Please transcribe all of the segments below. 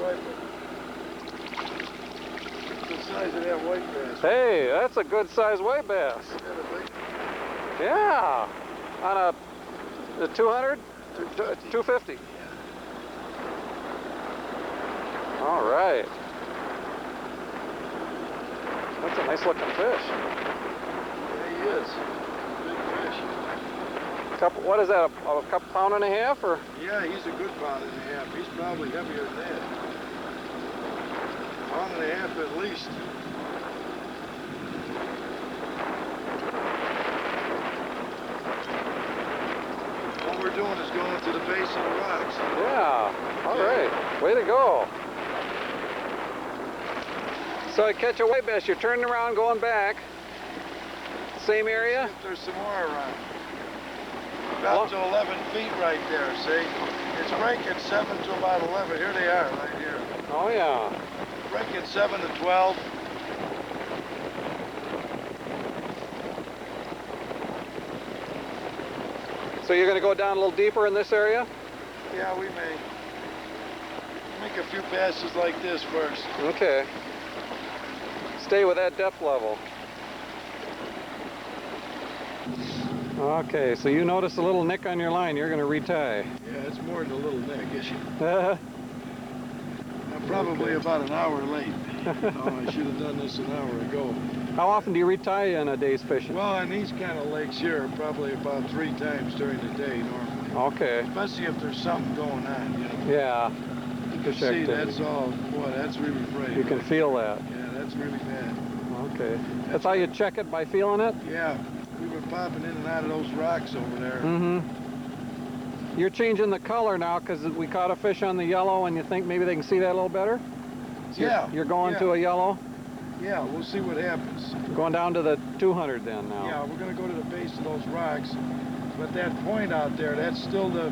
striper. The size of that white bass. Hey, that's a good size white bass. Isn't that a big? Yeah, on a 200, 250. All right. That's a nice looking fish. Yeah, he is. Big fish. Couple, what is that, a couple pound and a half or? Yeah, he's a good pound and a half. He's probably heavier than that. Pound and a half at least. What we're doing is going to the base of the rocks. Yeah, all right. Way to go. So you catch a white bass, you're turning around, going back. Same area? See if there's some more around. About to 11 feet right there, see? It's breaking 7 to about 11. Here they are, right here. Oh, yeah. Breaking 7 to 12. So you're going to go down a little deeper in this area? Yeah, we may. Make a few passes like this first. Okay. Stay with that depth level. Okay, so you notice a little nick on your line, you're going to retie. Yeah, it's more than a little nick, isn't it? I'm probably about an hour late. Oh, I should have done this an hour ago. How often do you retie in a day's fishing? Well, on these kind of lakes here, probably about 3 times during the day normally. Okay. Especially if there's something going on, you know. Yeah. You can see activity. that's all, boy, that's really bright. You can feel that. Yeah, that's really bad. Okay. That's how you check it, by feeling it? Yeah. We've been popping in and out of those rocks over there. Mm-hmm. You're changing the color now because we caught a fish on the yellow and you think maybe they can see that a little better? So yeah. You're going to a yellow? Yeah, we'll see what happens. Going down to the 200 then now. Yeah, we're going to go to the base of those rocks. But that point out there, that's still the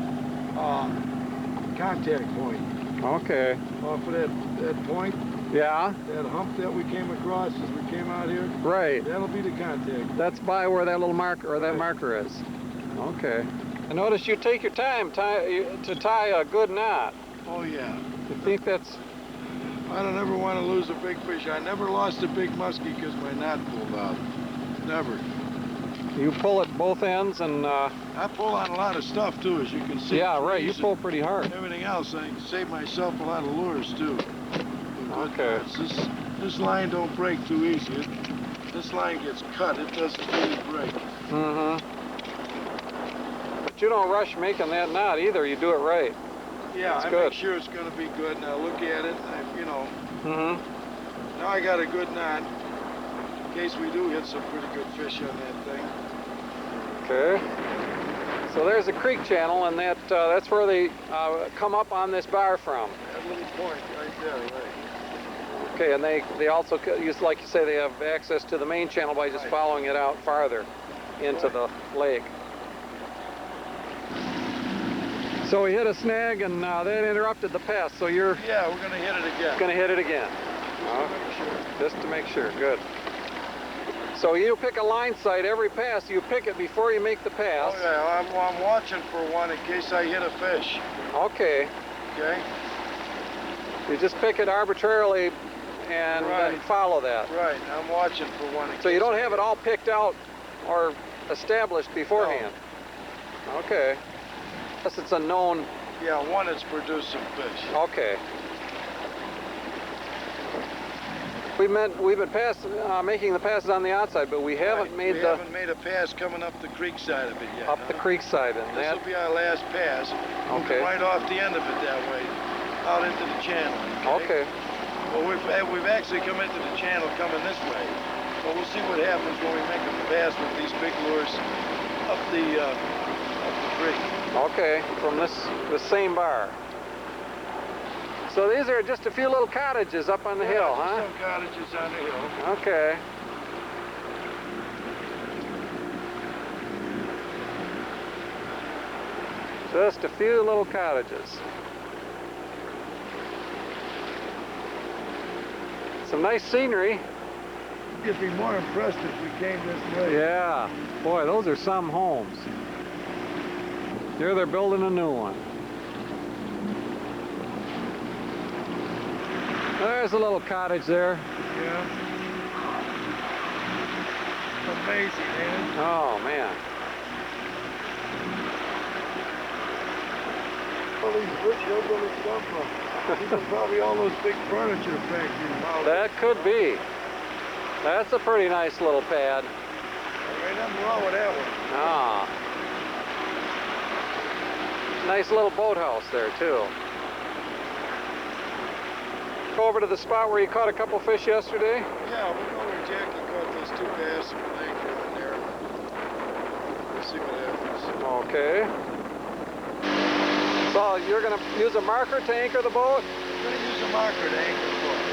contact point. Okay. Off of that point. Yeah. That hump that we came across as we came out here. Right. That'll be the contact. That's by where that little marker, or that marker is. Okay. I notice you take your time to tie a good knot. Oh, yeah. You think that's... I don't ever want to lose a big fish. I never lost a big muskie because my knot pulled out. Never. You pull at both ends and... I pull on a lot of stuff, too, as you can see. Yeah, right. You pull pretty hard. Everything else, I save myself a lot of lures, too. Okay. This line don't break too easy. This line gets cut. It doesn't really break. Mm-hmm. But you don't rush making that knot either. You do it right. Yeah, That's I good. make sure it's going to be good, and I look at it, and you know. Mm-hmm. Now I got a good knot in case we do hit some pretty good fish on that thing. Okay. So there's a creek channel, and that's where they come up on this bar from. That little point right there, right. Okay, and they also, like you say, they have access to the main channel by just following it out farther into the lake. So we hit a snag, and that interrupted the pass. So you're... Yeah, we're going to hit it again. Going to hit it again. Just to make sure. Good. So you pick a line sight every pass. You pick it before you make the pass. Oh yeah, I'm watching for one in case I hit a fish. Okay. Okay. You just pick it arbitrarily and then follow that. Right. I'm watching for one. So you don't have it all picked out or established beforehand. No. Okay. Unless it's a known. Yeah, one that's producing fish. Okay. We've been making the passes on the outside, but we haven't made we haven't made a pass coming up the creek side of it yet. Up the creek side, and this will be our last pass. Okay. Right off the end of it that way, out into the channel. Okay. Well, we've actually come into the channel coming this way, but we'll see what happens when we make a pass with these big lures up the creek. Okay, from the same bar. So these are just a few little cottages up on the hill, huh? Some cottages on the hill. Okay. Just a few little cottages. Some nice scenery. You'd be more impressed if we came this way. Yeah. Boy, those are some homes. Here they're building a new one. There's a little cottage there. Yeah. Amazing, man. Oh, man. All these rich hillbillies come from. These are probably all those big furniture factories. That could be. That's a pretty nice little pad. There ain't nothing wrong with that one. Ah. Nice little boathouse there, too. Go over to the spot where you caught a couple fish yesterday. Yeah, we'll go where Jackie caught those 2 bass and an anchor on there. We'll see what happens. Okay. So you're going to use a marker to anchor the boat? I'm going to use a marker to anchor the boat.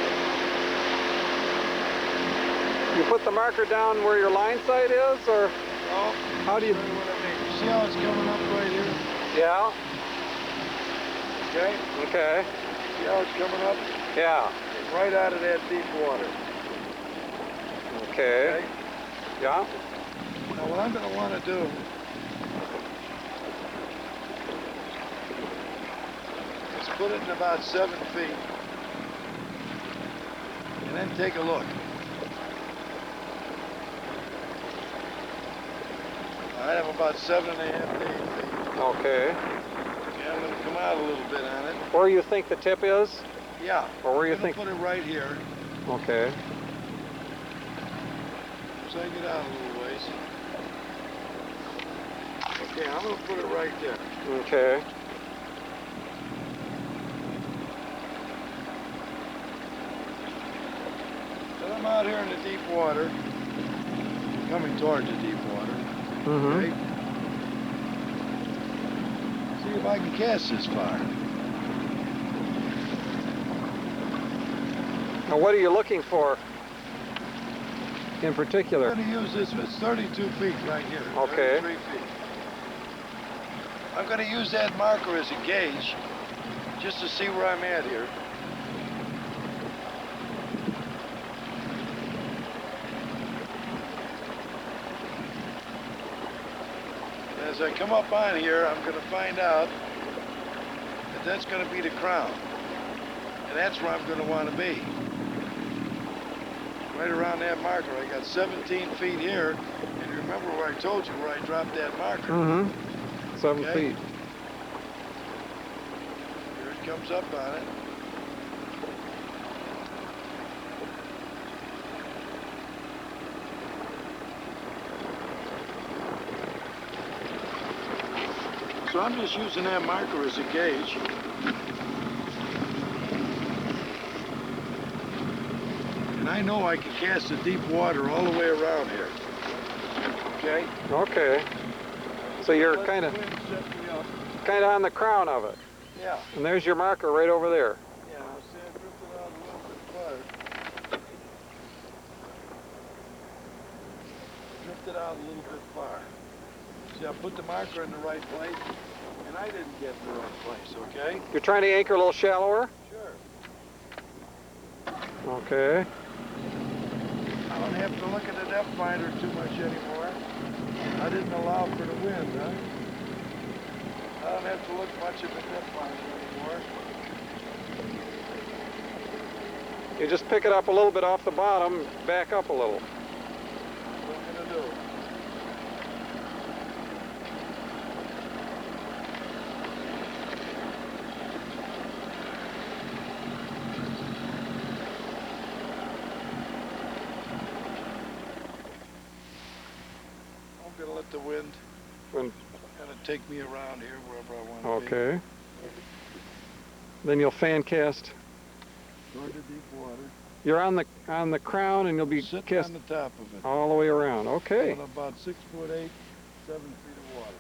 You put the marker down where your line sight is, or No. how do you? You see how it's coming up right here? Yeah. Okay? Okay. See how it's coming up? Yeah. Right out of that deep water. Okay. Yeah. Now what I'm going to want to do is put it in about 7 feet and then take a look. All right, I'm about 7.5 to 8 feet. Okay. Okay, I'm going to come out a little bit on it. Where you think the tip is? Yeah. Or where you I'm going think? to put it right here. Okay. So I get out a little ways. Okay, I'm going to put it right there. Okay. So I'm out here in the deep water, coming towards the deep water. Mm-hmm. Okay? See if I can cast this far. Now, what are you looking for in particular? I'm going to use this. It's 32 feet right here. Okay. 33 feet. I'm going to use that marker as a gauge, just to see where I'm at here. As I come up on here, I'm going to find out that that's going to be the crown. And that's where I'm going to want to be. Right around that marker. I got 17 feet here. And remember where I told you where I dropped that marker. Mm-hmm. 7 Okay. feet. Here it comes up on it. So I'm just using that marker as a gauge. And I know I can cast the deep water all the way around here. Okay? Okay. So you're kind of on the crown of it. Yeah. And there's your marker right over there. Yeah, I'll see I drifted out a little bit far. Drifted out a little bit far. See, I put the marker in the right place, and I didn't get in the right place, okay? You're trying to anchor a little shallower? Sure. Okay. I don't have to look at the depth finder too much anymore. I didn't allow for the wind, huh? I don't have to look much at the depth finder anymore. You just pick it up a little bit off the bottom, back up a little. What I'm gonna do. I'm gonna let the wind When- kind of take me around here wherever I want to be. Okay. Then you'll fan cast. Toward the deep water. You're on the crown, and you'll be Sitting cast on the top of it. all the way around. Okay. On about 6'8", 7 feet of water.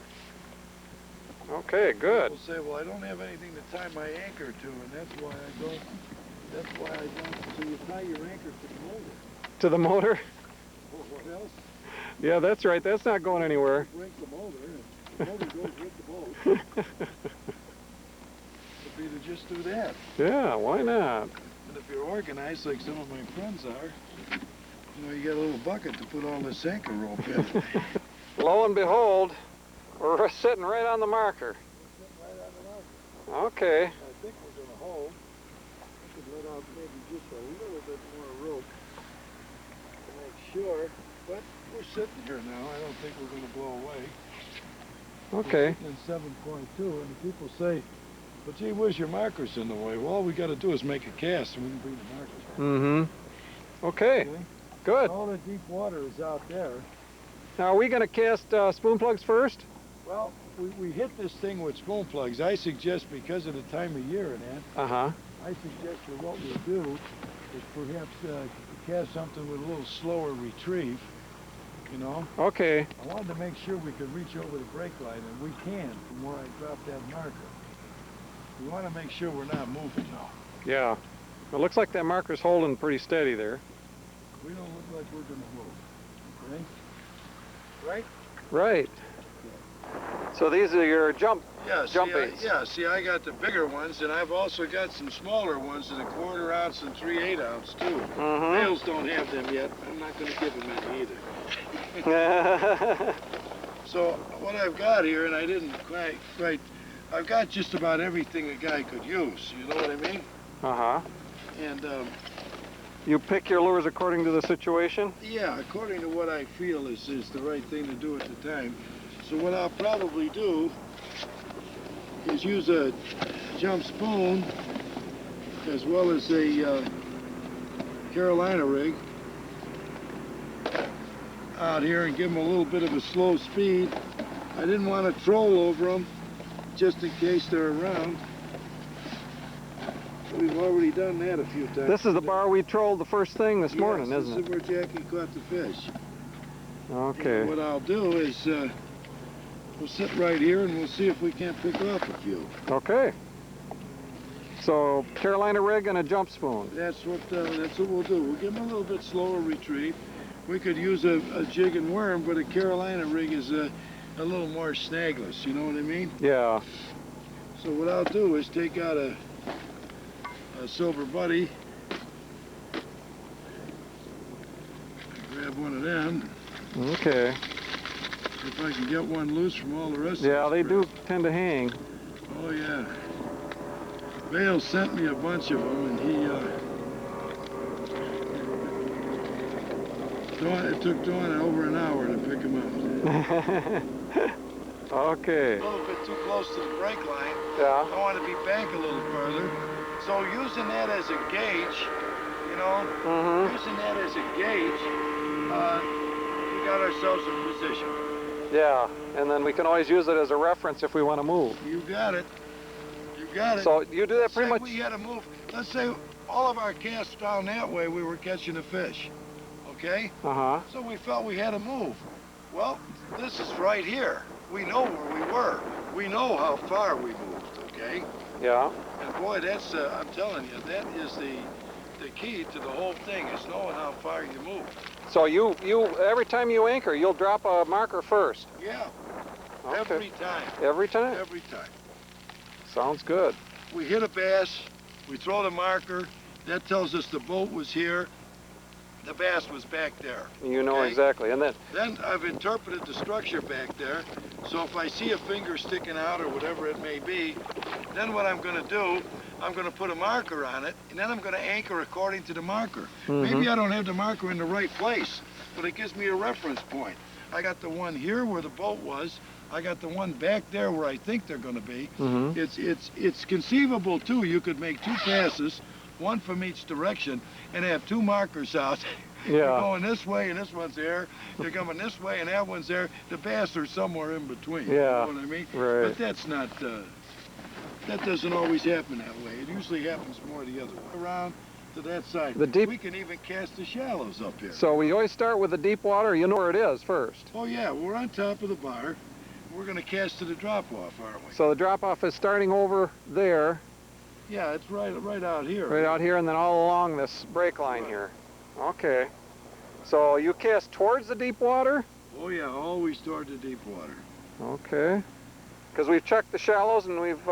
Okay. Good. People say, well, I don't have anything to tie my anchor to, and that's why I don't. That's why I don't. So you tie your anchor to the motor. To the motor. Well, what else? Yeah, that's right. That's not going anywhere. Break the motor, and the motor goes with the boat. It'd be to just do that. Yeah. Why not? And if you're organized, like some of my friends are, you know, you got a little bucket to put all this anchor rope in. Lo and behold, we're sitting right on the marker. Right on the marker. Okay. I think we're going to hold. We could let out maybe just a little bit more rope to make sure. But we're sitting here now. I don't think we're going to blow away. Okay. We're sitting in 7.2, and people say, "But gee whiz, your marker's in the way." Well, all we got to do is make a cast, and we can bring the marker back. Mm-hmm. Okay. Good. All the deep water is out there. Now, are we going to cast spoon plugs first? Well, we hit this thing with spoon plugs. I suggest, because of the time of year and that, Uh-huh. I suggest that what we do is perhaps cast something with a little slower retrieve, you know? Okay. I wanted to make sure we could reach over the brake line, and we can from where I dropped that marker. We want to make sure we're not moving now. Yeah. It looks like that marker's holding pretty steady there. We don't look like we're going to move, okay? Right? Right. So these are your jump baits. See, I got the bigger ones, and I've also got some smaller ones in a 1/4 ounce and 3/8 ounce too. Mm-hmm. Males don't have them yet. I'm not going to give them any either. So what I've got here, and I didn't quite, I've got just about everything a guy could use. You know what I mean? Uh-huh. And you pick your lures according to the situation? yeah, according to what I feel is the right thing to do at the time. So what I'll probably do is use a jump spoon as well as a Carolina rig out here and give them a little bit of a slow speed. I didn't want to troll over them just in case they're around. We've already done that a few times. This is the bar we trolled the first thing this morning, isn't it? This is where Jackie caught the fish. Okay. And what I'll do is we'll sit right here and we'll see if we can't pick off a few. Okay. So Carolina rig and a jump spoon. That's what we'll do. We'll give them a little bit slower retrieve. We could use a jig and worm, but a Carolina rig is a little more snagless. You know what I mean? Yeah. So what I'll do is take out a Silver Buddy. Grab one of them. Okay. If I can get one loose from all the rest Yeah, of they this do crap. tend to hang. Oh yeah. Vale sent me a bunch of them, and it took Dawn over an hour to pick them out. Okay. A little bit too close to the brake line. Yeah. I want to be back a little further. So using that as a gauge, you know, using that as a gauge, we got ourselves in position. Yeah, and then we can always use it as a reference if we want to move. You got it. You got it. So you do that pretty much. We had to move. Let's say all of our casts down that way, we were catching a fish. Okay? Uh-huh. So we felt we had to move. Well, this is right here. We know where we were. We know how far we moved, okay? Yeah. And boy, that's, I'm telling you, that is the key to the whole thing, is knowing how far you move. So you every time you anchor, you'll drop a marker first. Yeah. Okay. Every time. Every time? Every time. Sounds good. We hit a bass, we throw the marker, that tells us the boat was here, the bass was back there. You know okay? exactly. And Then I've interpreted the structure back there, so if I see a finger sticking out or whatever it may be, then what I'm going to do, I'm going to put a marker on it, and then I'm going to anchor according to the marker. Maybe I don't have the marker in the right place, but it gives me a reference point. I got the one here where the boat was. I got the one back there where I think they're going to be. It's conceivable too. You could make two passes, one from each direction, and have two markers out. Yeah. You're going this way and this one's there. You're coming this way and that one's there. The bass are somewhere in between. Yeah. You know what I mean? Right. But that's not. That doesn't always happen that way. It usually happens more the other way. Around to that side. The deep. We can even cast the shallows up here. So we always start with the deep water. You know where it is first. Oh yeah, we're on top of the bar. We're going to cast to the drop-off, aren't we? So the drop-off is starting over there. Yeah, it's right out here. Right out here, and then all along this brake line here. Okay. So you cast towards the deep water? Oh yeah, always toward the deep water. Okay. Because we've checked the shallows and we've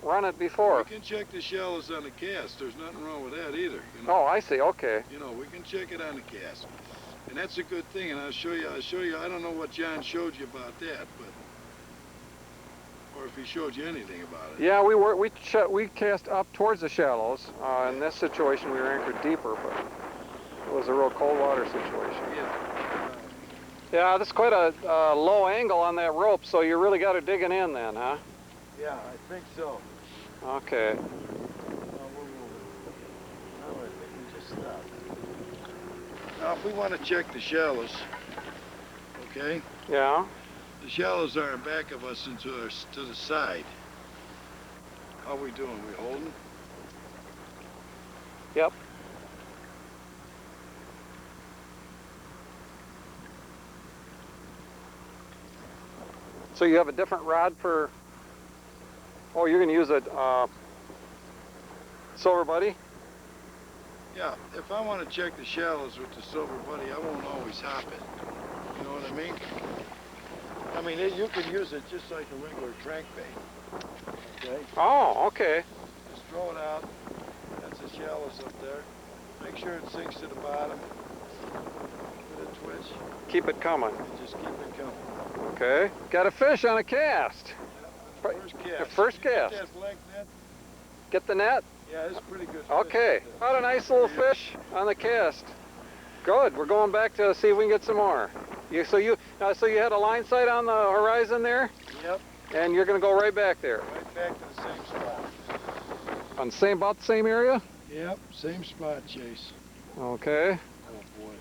run it before. We can check the shallows on the cast. There's nothing wrong with that either. You know? Oh, I see. Okay. You know, we can check it on the cast. And that's a good thing, and I'll show you, I don't know what John showed you about that, but, or or if he showed you anything about it. Yeah, we cast up towards the shallows. In this situation, we were anchored deeper, but it was a real cold water situation. Yeah. Yeah, this is quite a low angle on that rope, so you really got her digging in then, huh? Yeah, I think so. Okay. I think we just stopped. Now, if we want to check the shallows, okay? Yeah. The shallows are in back of us and to the side. How we doing? We holding? Yep. So you have a different rod for... Oh, you're going to use a Silver Buddy? Yeah, if I want to check the shallows with the Silver Buddy, I won't always hop it. You know what I mean? I mean, you can use it just like a regular crankbait. Okay? Oh, okay. Just throw it out. That's the shallows up there. Make sure it sinks to the bottom. Give it a twitch. Keep it coming. And just keep it coming. Okay. Got a fish on a cast. Yeah, first cast. The first Did you cast. get that black net? Get the net? Yeah, it's pretty good. Okay. Got a nice little fish on the cast. Good. We're going back to see if we can get some more. So you had a line sight on the horizon there? Yep. And you're going to go right back there? Right back to the same spot. On about the same area? Yep, same spot, Chase. Okay. Oh boy.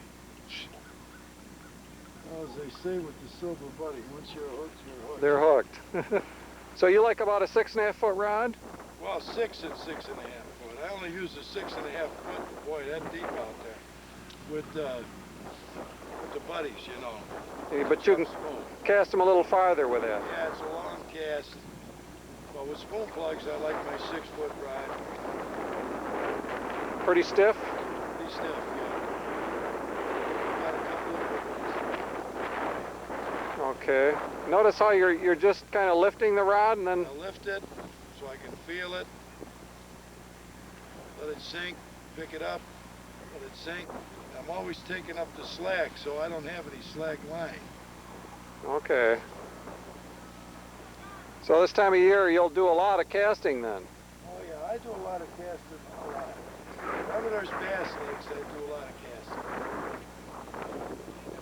Well, as they say with the Silver Buddy, once you're hooked, you're hooked. They're hooked. So you like about a 6.5 foot rod? Well, 6 and 6.5 foot. I only use a 6.5 foot. Boy, that deep out there. With the buddies, you know. Yeah, but you can cast them a little farther with that. Yeah, it's a long cast. But with spoon plugs, I like my 6 foot rod. Pretty stiff? Pretty stiff, yeah. Got a couple of good ones. Okay. Notice how you're just kind of lifting the rod and then... I lift it so I can feel it. Let it sink. Pick it up. Let it sink. I'm always taking up the slack, so I don't have any slack line. Okay. So this time of year, you'll do a lot of casting then? Oh yeah, I do a lot of casting, a lot. Whenever there's bass lakes, I do a lot of casting.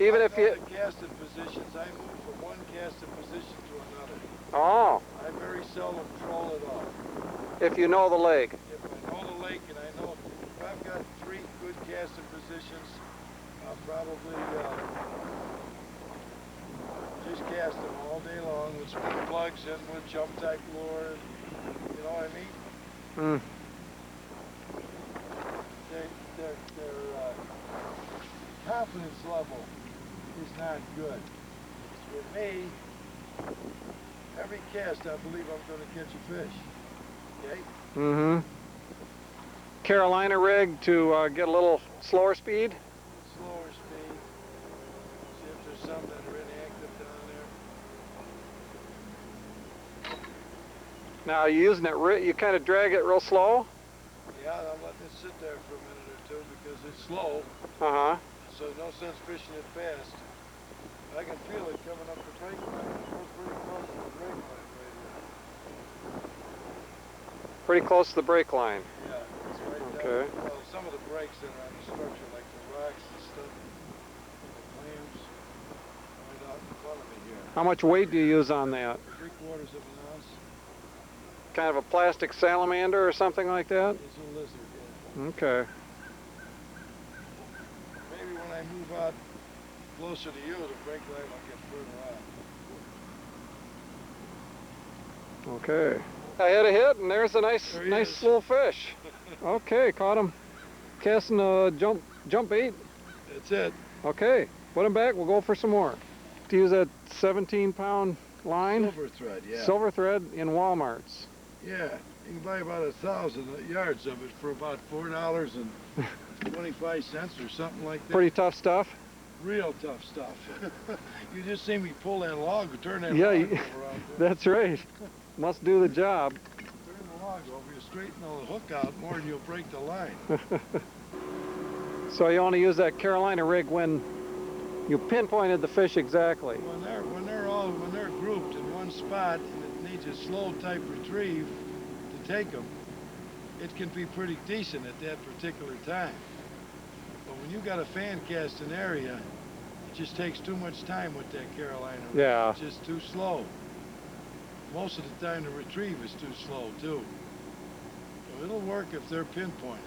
Even if you... the casting positions, I move from one casting position to another. Oh. I very seldom troll it off. If you know the lake. If I know the lake and I know if I've got 3 good casting positions, I'll probably just cast them all day long with spoon plugs and with jump type lure. You know what I mean? Hmm. Their confidence level is not good. With me, every cast I believe I'm going to catch a fish. Okay? Mm-hmm. Carolina rig to get a little slower speed? Slower speed. See if there's some that are inactive down there. Now you're using it, you kind of drag it real slow? Yeah, I'm letting it sit there for a minute or two because it's slow. Uh-huh. So no sense fishing it fast. I can feel it coming up the brake line. We're pretty close to the brake line right here. Pretty close to the brake line. Yeah, it's right Okay. down. Well, some of the brakes that are on the structure, like the rocks and stuff, the clams, right out in front of me here. How much weight do you use on that? 3/4 of an ounce. Kind of a plastic salamander or something like that? It's a lizard, yeah. Okay. Maybe when I move out closer to you, the brake line will get further out. Okay. I had a hit, and there's a nice There he nice is. little fish. Okay, caught him casting a jump bait. That's it. Okay, put him back. We'll go for some more. To use that 17-pound line. Silver thread, yeah. Silver thread in Walmart's. Yeah, you can buy about 1,000 yards of it for about $4.25 or something like that. Pretty tough stuff. Real tough stuff. You just see me pull that log and turn that Yeah, log you- over out there. That's right. Must do the job. Turn the log over, you straighten the hook out more and you'll break the line. So you want to use that Carolina rig when you pinpointed the fish exactly. When they're grouped in one spot and needs a slow type retrieve to take them, it can be pretty decent at that particular time. But when you got a fan casting area, it just takes too much time with that Carolina. Yeah. It's just too slow. Most of the time the retrieve is too slow too. So it'll work if they're pinpointed.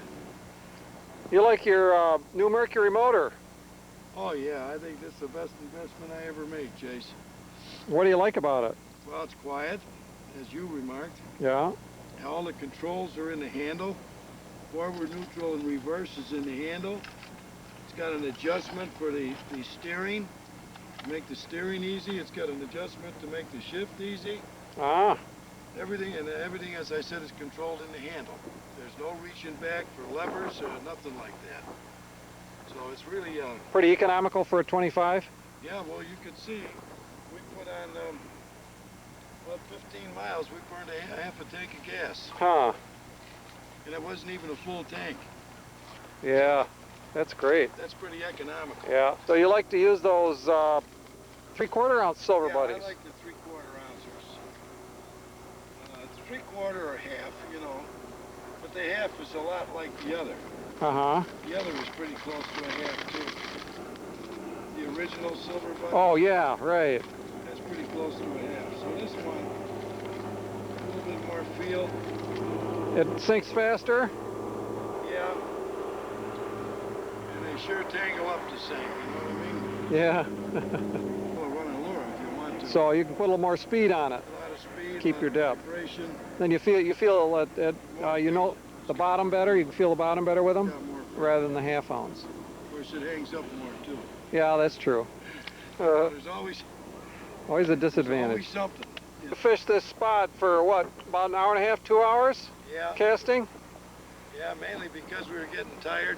You like your new Mercury motor? Oh yeah, I think that's the best investment I ever made, Chase. What do you like about it? Well, it's quiet, as you remarked. Yeah. All the controls are in the handle. Forward, neutral, and reverse is in the handle. It's got an adjustment for the steering, to make the steering easy. It's got an adjustment to make the shift easy. Ah. Everything, as I said, is controlled in the handle. There's no reaching back for levers or nothing like that. So it's really... Pretty economical for a 25? Yeah, well, you could see, we put on, about 15 miles, we burned a half a tank of gas. Huh. And it wasn't even a full tank. Yeah, that's great. That's pretty economical. Yeah. So you like to use those 3/4 ounce silver buddies? I like the 3/4 ounces. 3/4 or half, you know. But the half is a lot like the other. Uh-huh. The other was pretty close to a half, too. The original silver buddy. Oh, yeah, right. That's pretty close to a half. So this one, a little bit more feel. It sinks faster? Yeah. And they sure tangle up the same, you know what I mean? Yeah. Well, run a lure if you want to. So you can put a little more speed on it. A lot of speed. Keep your depth. Vibration. Then you feel it, you know the bottom better. You can feel the bottom better with them Yeah, more feel. rather than the half ounce. Of course, it hangs up more, too. Yeah, that's true. There's always Always a disadvantage. always something. You fished this spot for what, about an hour and a half, 2 hours Yeah. casting? Yeah, mainly because we were getting tired.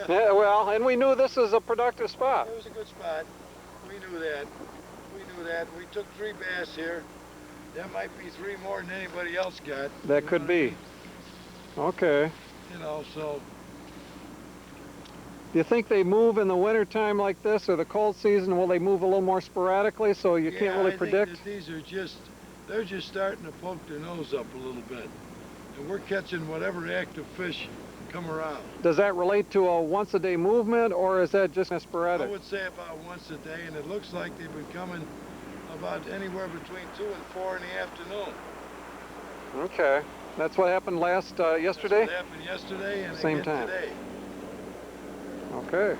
Yeah, well, and we knew this was a productive spot. It was a good spot. We knew that. We knew that. We took 3 bass here. That might be 3 more than anybody else got. That could be. Okay. You know, so Do you think they move in the wintertime like this or the cold season? Will they move a little more sporadically so you can't really predict? I think that these are they're just starting to poke their nose up a little bit. And we're catching whatever active fish come around. Does that relate to a once-a-day movement, or is that just I sporadic? would say about once a day, and it looks like they've been coming about anywhere between 2 and 4 in the afternoon. Okay. That's what happened yesterday? That's what happened yesterday and Same again time. today. Okay.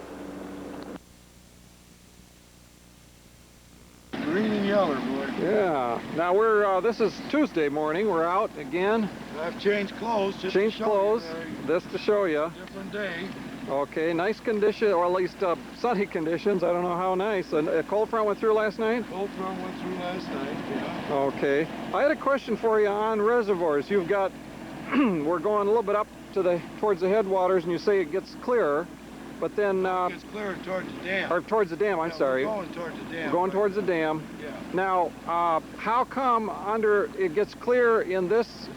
Green and yellow, boy. Yeah. Now this is Tuesday morning. We're out again. I've changed clothes just Changed to show clothes. you. This to show you. Different day. Okay. Nice condition, or at least sunny conditions. I don't know how nice. A cold front went through last night? Cold front went through last night, yeah. Okay. I had a question for you on reservoirs. You've got, we're going a little bit up to towards the headwaters, and you say it gets clearer, but then... It's clear towards the dam. or towards the dam, I'm sorry. We're going towards the dam. We're going towards the dam. Yeah. Now, how come it gets clear in this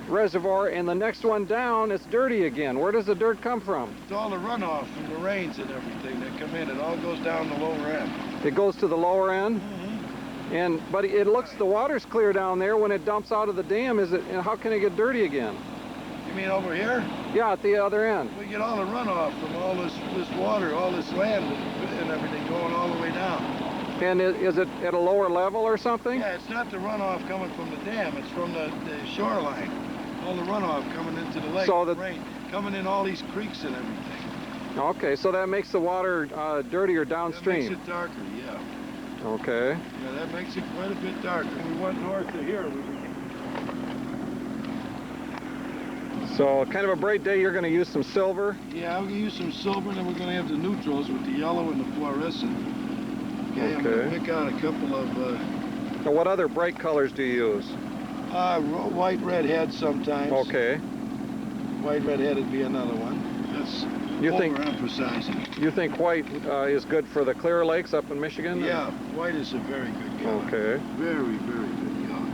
reservoir and the next one down it's dirty again? Where does the dirt come from? It's all the runoff from the rains and everything that come in. It all goes down the lower end. It goes to the lower end? But it looks, the water's clear down there when it dumps out of the dam. How can it get dirty again? You mean over here? Yeah, at the other end. We get all the runoff from all this water, all this land and everything going all the way down. And is it at a lower level or something? Yeah, it's not the runoff coming from the dam. It's from the shoreline. All the runoff coming into the lake. So the rain coming in all these creeks and everything. Okay, so that makes the water dirtier downstream. That makes it darker, yeah. Okay. Yeah, that makes it quite a bit darker. We went north to here. So kind of a bright day, you're going to use some silver? Yeah, I'm going to use some silver, and then we're going to have the neutrals with the yellow and the fluorescent. Okay. I'm going to pick out a couple of... Now what other bright colors do you use? White redhead sometimes. Okay. White redhead would be another one. That's overemphasizing. You think white is good for the Clear Lakes up in Michigan? Yeah, white is a very good color. Okay. Very, very good color.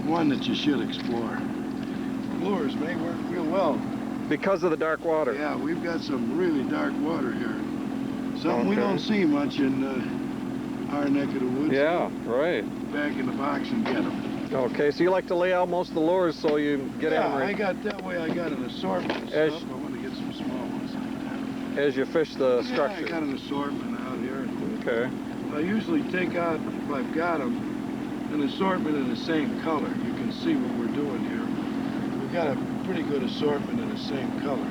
One that you should explore. Lures may work real well. Because of the dark water? Yeah, we've got some really dark water here. Something we don't see much in our neck of the woods. Yeah, right. Back in the box and get them. Okay, so you like to lay out most of the lures so you get Yeah, them right I got that way. I got an assortment of As- stuff. I want to get some small ones like as you fish the that. Yeah, structure. I got an assortment out here. Okay. I usually take out, if I've got them, an assortment in the same color. You can see what we're doing here. We've got a pretty good assortment in the same color.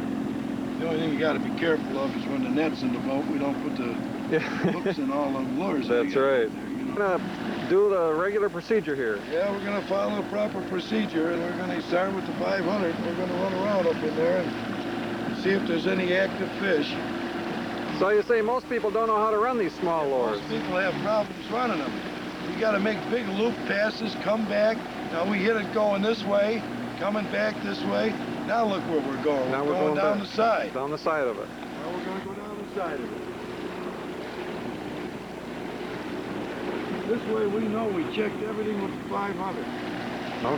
The only thing you got to be careful of is when the net's in the boat, we don't put the hooks in all them lures. That's right. We're We're gonna do the regular procedure here. Yeah, we're going to follow a proper procedure, and we're going to start with the 500. We're going to run around up in there and see if there's any active fish. So you say most people don't know how to run these small lures. Most people have problems running them. You got to make big loop passes, come back. Now we hit it going this way, coming back this way. Now look where we're going. Now We're going down back. the side. Down the side of it. Now we're going to go down the side of it. This way we know we checked everything with the 500.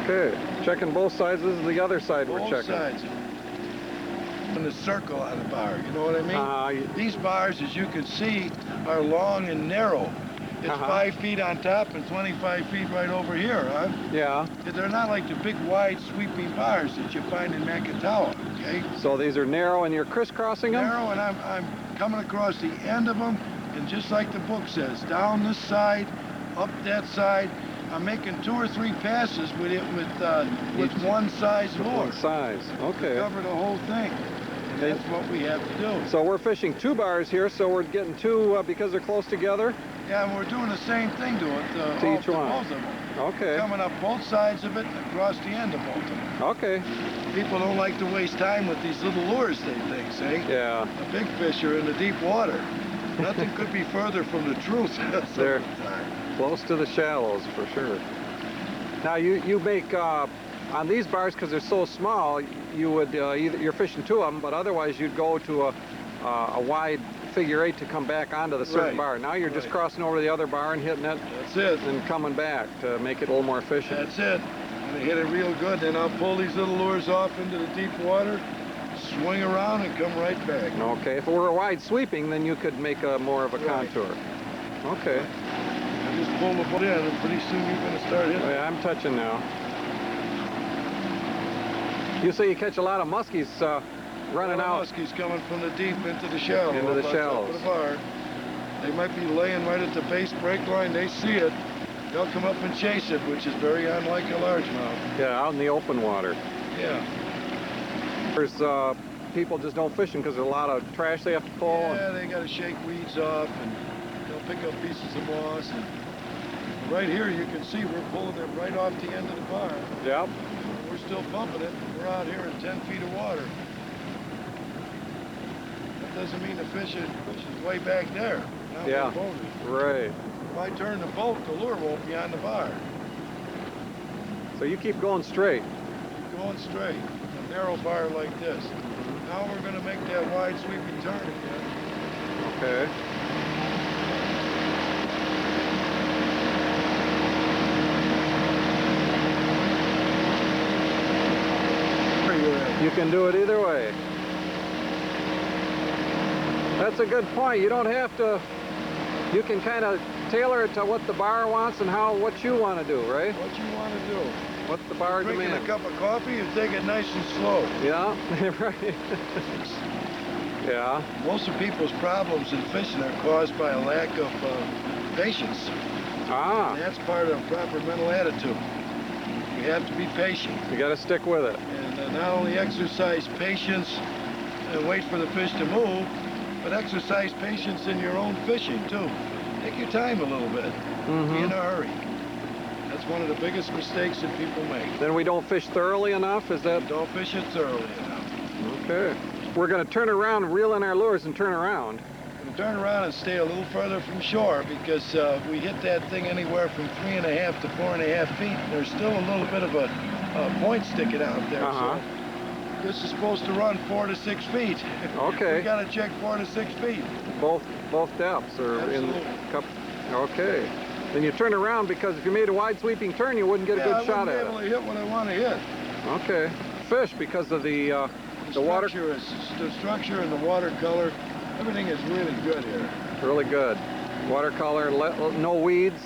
Okay. Checking both sides. This is the other side we're Both checking. sides. And the circle on the bar, you know what I mean? These bars, as you can see, are long and narrow. It's 5 feet on top and 25 feet right over here, huh? Yeah. They're not like the big, wide, sweeping bars that you find in Makatawa, okay? So these are narrow and you're crisscrossing them? Narrow, and I'm coming across the end of them, and just like the book says, down this side, up that side. I'm making 2 or 3 passes with it with one size lure. One size. Okay. To cover the whole thing. And that's what we have to do. So we're fishing 2 bars here, so we're getting 2 because they're close together? Yeah, and we're doing the same thing to it. To each one. Both of them. Okay. Coming up both sides of it and across the end of both of them. Okay. People don't like to waste time with these little lures, they think, see? Yeah. The big fish are in the deep water. Nothing could be further from the truth. They're close to the shallows, for sure. Now, you make, on these bars, because they're so small, you would, you're fishing 2 of them, but otherwise you'd go to a wide figure 8 to come back onto the certain bar. Now you're just crossing over the other bar and hitting it. That's it. And coming back to make it a little more efficient. That's it. And they hit it real good, then I'll pull these little lures off into the deep water, swing around and come right back. Okay, if it were a wide sweeping, then you could make more of a contour. Okay. I just pull the boat in and pretty soon you're going to start hitting. Oh, yeah, I'm touching now. You say you catch a lot of muskies running out. Muskies coming from the deep into the shallow. Into the shallows. The bar. They might be laying right at the base break line. They see it. They'll come up and chase it, which is very unlike a largemouth. Yeah, out in the open water. Yeah. There's people just don't fish them because there's a lot of trash they have to pull. Yeah, they got to shake weeds off and they'll pick up pieces of moss. And right here you can see we're pulling them right off the end of the bar. Yep. We're still pumping it. We're out here in 10 feet of water. That doesn't mean the fish is way back there. Not where the boat is. Right. If I turn the boat, the lure won't be on the bar. So you keep going straight. Keep going straight. A narrow bar like this. Now we're going to make that wide sweeping turn again. Okay. You can do it either way. That's a good point. You don't have to, you can kind of tailor it to what the bar wants and what you want to do, right? What you want to do. What the bar Drinking demands. a cup of coffee, you take it nice and slow. Yeah, right. Yeah. Most of people's problems in fishing are caused by a lack of patience. Ah. And that's part of proper mental attitude. You have to be patient. You got to stick with it. And not only exercise patience and wait for the fish to move, but exercise patience in your own fishing too. Take your time a little bit. Mm-hmm. Be in a hurry. That's one of the biggest mistakes that people make. Then we don't fish thoroughly enough, is that? Don't fish it thoroughly enough. Okay. We're going to turn around, reel in our lures and turn around. And turn around and stay a little further from shore because we hit that thing anywhere from 3.5 to 4.5 feet. There's still a little bit of a point sticking out there. Uh-huh. So this is supposed to run 4 to 6 feet. Okay. We got to check 4 to 6 feet. Both depths are Absolutely. in the cup. Okay. Then you turn around because if you made a wide sweeping turn, you wouldn't get a good shot at I wouldn't be able to hit what I want to hit. Okay. Fish because of the water. The structure and the watercolor, everything is really good here. Really good. Watercolor, no weeds.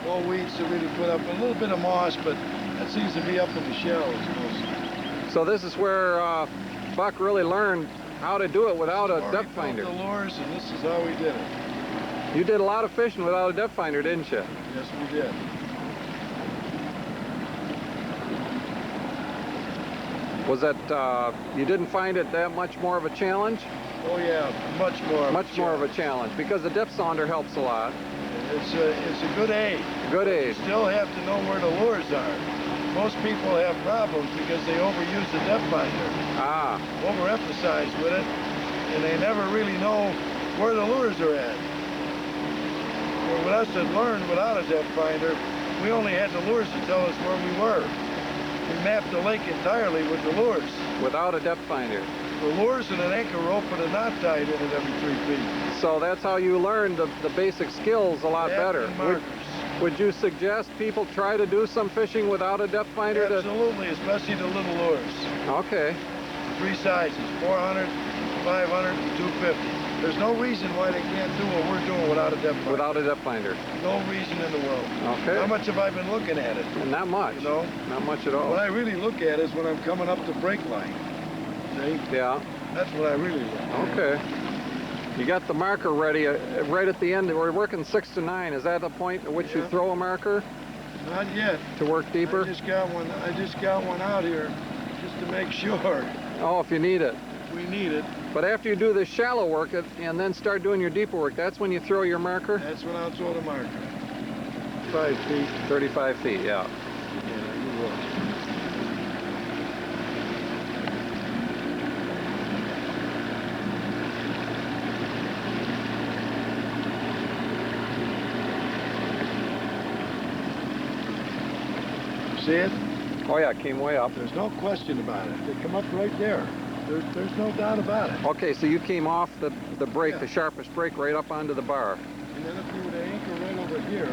No weeds to really put up. A little bit of moss, but that seems to be up in the shallows mostly. So this is where Buck really learned how to do it without a depth finder. The lures, and this is how we did it. You did a lot of fishing without a depth finder, didn't you? Yes, we did. Was that, you didn't find it that much more of a challenge? Oh yeah, much more. Much more of a challenge, because the depth sounder helps a lot. It's a good aid. Good aid. You still have to know where the lures are. Most people have problems because they overuse the depth finder. Ah. Overemphasize with it, and they never really know where the lures are at. Well, with us that learned without a depth finder, we only had the lures to tell us where we were. We mapped the lake entirely with the lures. Without a depth finder. The lures and an anchor rope and a knot tied in it every 3 feet. So that's how you learned the basic skills a lot better. Would you suggest people try to do some fishing without a depth finder? Absolutely, especially the little lures. Okay. 3 sizes, 400, 500, and 250. There's no reason why they can't do what we're doing without a depth finder. Without a depth finder. No reason in the world. Okay. How much have I been looking at it? Not much. You know? Not much at all. What I really look at is when I'm coming up the brake line. See? Yeah. That's what I really look at. Okay. You got the marker ready right at the end. We're working 6 to 9. Is that the point at which you throw a marker? Not yet. To work deeper? I just got one out here just to make sure. Oh, if you need it. We need it. But after you do the shallow work and then start doing your deeper work, that's when you throw your marker? That's when I'll throw the marker. 5 feet. 35 feet, yeah. Yeah, you will. See it? Oh yeah, it came way up. There's no question about it. They come up right there. There's no doubt about it. Okay, so you came off the brake, the sharpest brake, right up onto the bar. And then if you were to anchor right over here,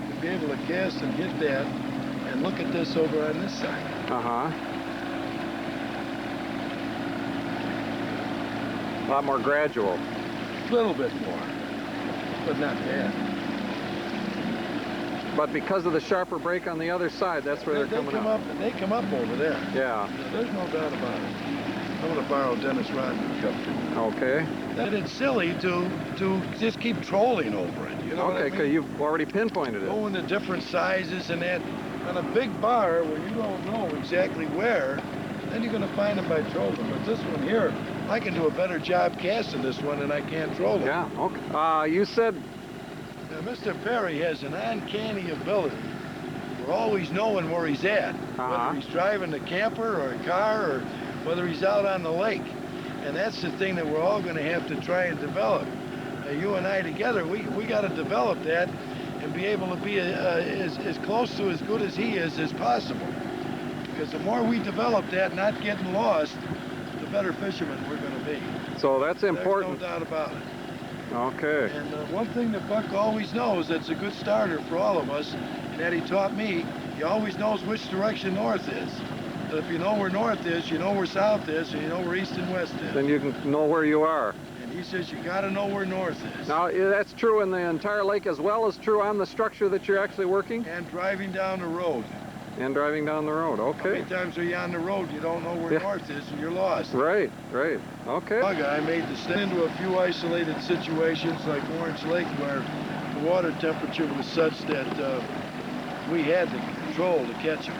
you'd be able to cast and hit that, and look at this over on this side. Uh-huh. A lot more gradual. A little bit more, but not bad. But because of the sharper brake on the other side, that's where they're coming up. They come up over there. Yeah. There's no doubt about it. I'm going to borrow Dennis Rodman's cup. Okay. That it's silly to just keep trolling over it. You know what I mean? because you've already pinpointed it. Going to different sizes and that. On a big bar where you don't know exactly where, then you're going to find them by trolling. But this one here, I can do a better job casting this one than I can trolling. Yeah, okay. You said... Now, Mr. Perry has an uncanny ability for always knowing where he's at, whether he's driving a camper or a car or whether he's out on the lake. And that's the thing that we're all going to have to try and develop. You and I together, we got to develop that and be able to be as close to as good as he is as possible. Because the more we develop that, not getting lost, the better fishermen we're going to be. So that's important. There's no doubt about it. Okay. And one thing that Buck always knows that's a good starter for all of us, and that he taught me, he always knows which direction north is. So if you know where north is, you know where south is, and you know where east and west is. Then you can know where you are. And he says you got to know where north is. Now, that's true in the entire lake as well as true on the structure that you're actually working? And driving down the road. And driving down the road, okay. How many times are you on the road, you don't know where north is, and you're lost? Right, right, okay. I made the step into a few isolated situations like Orange Lake where the water temperature was such that we had the control to catch them.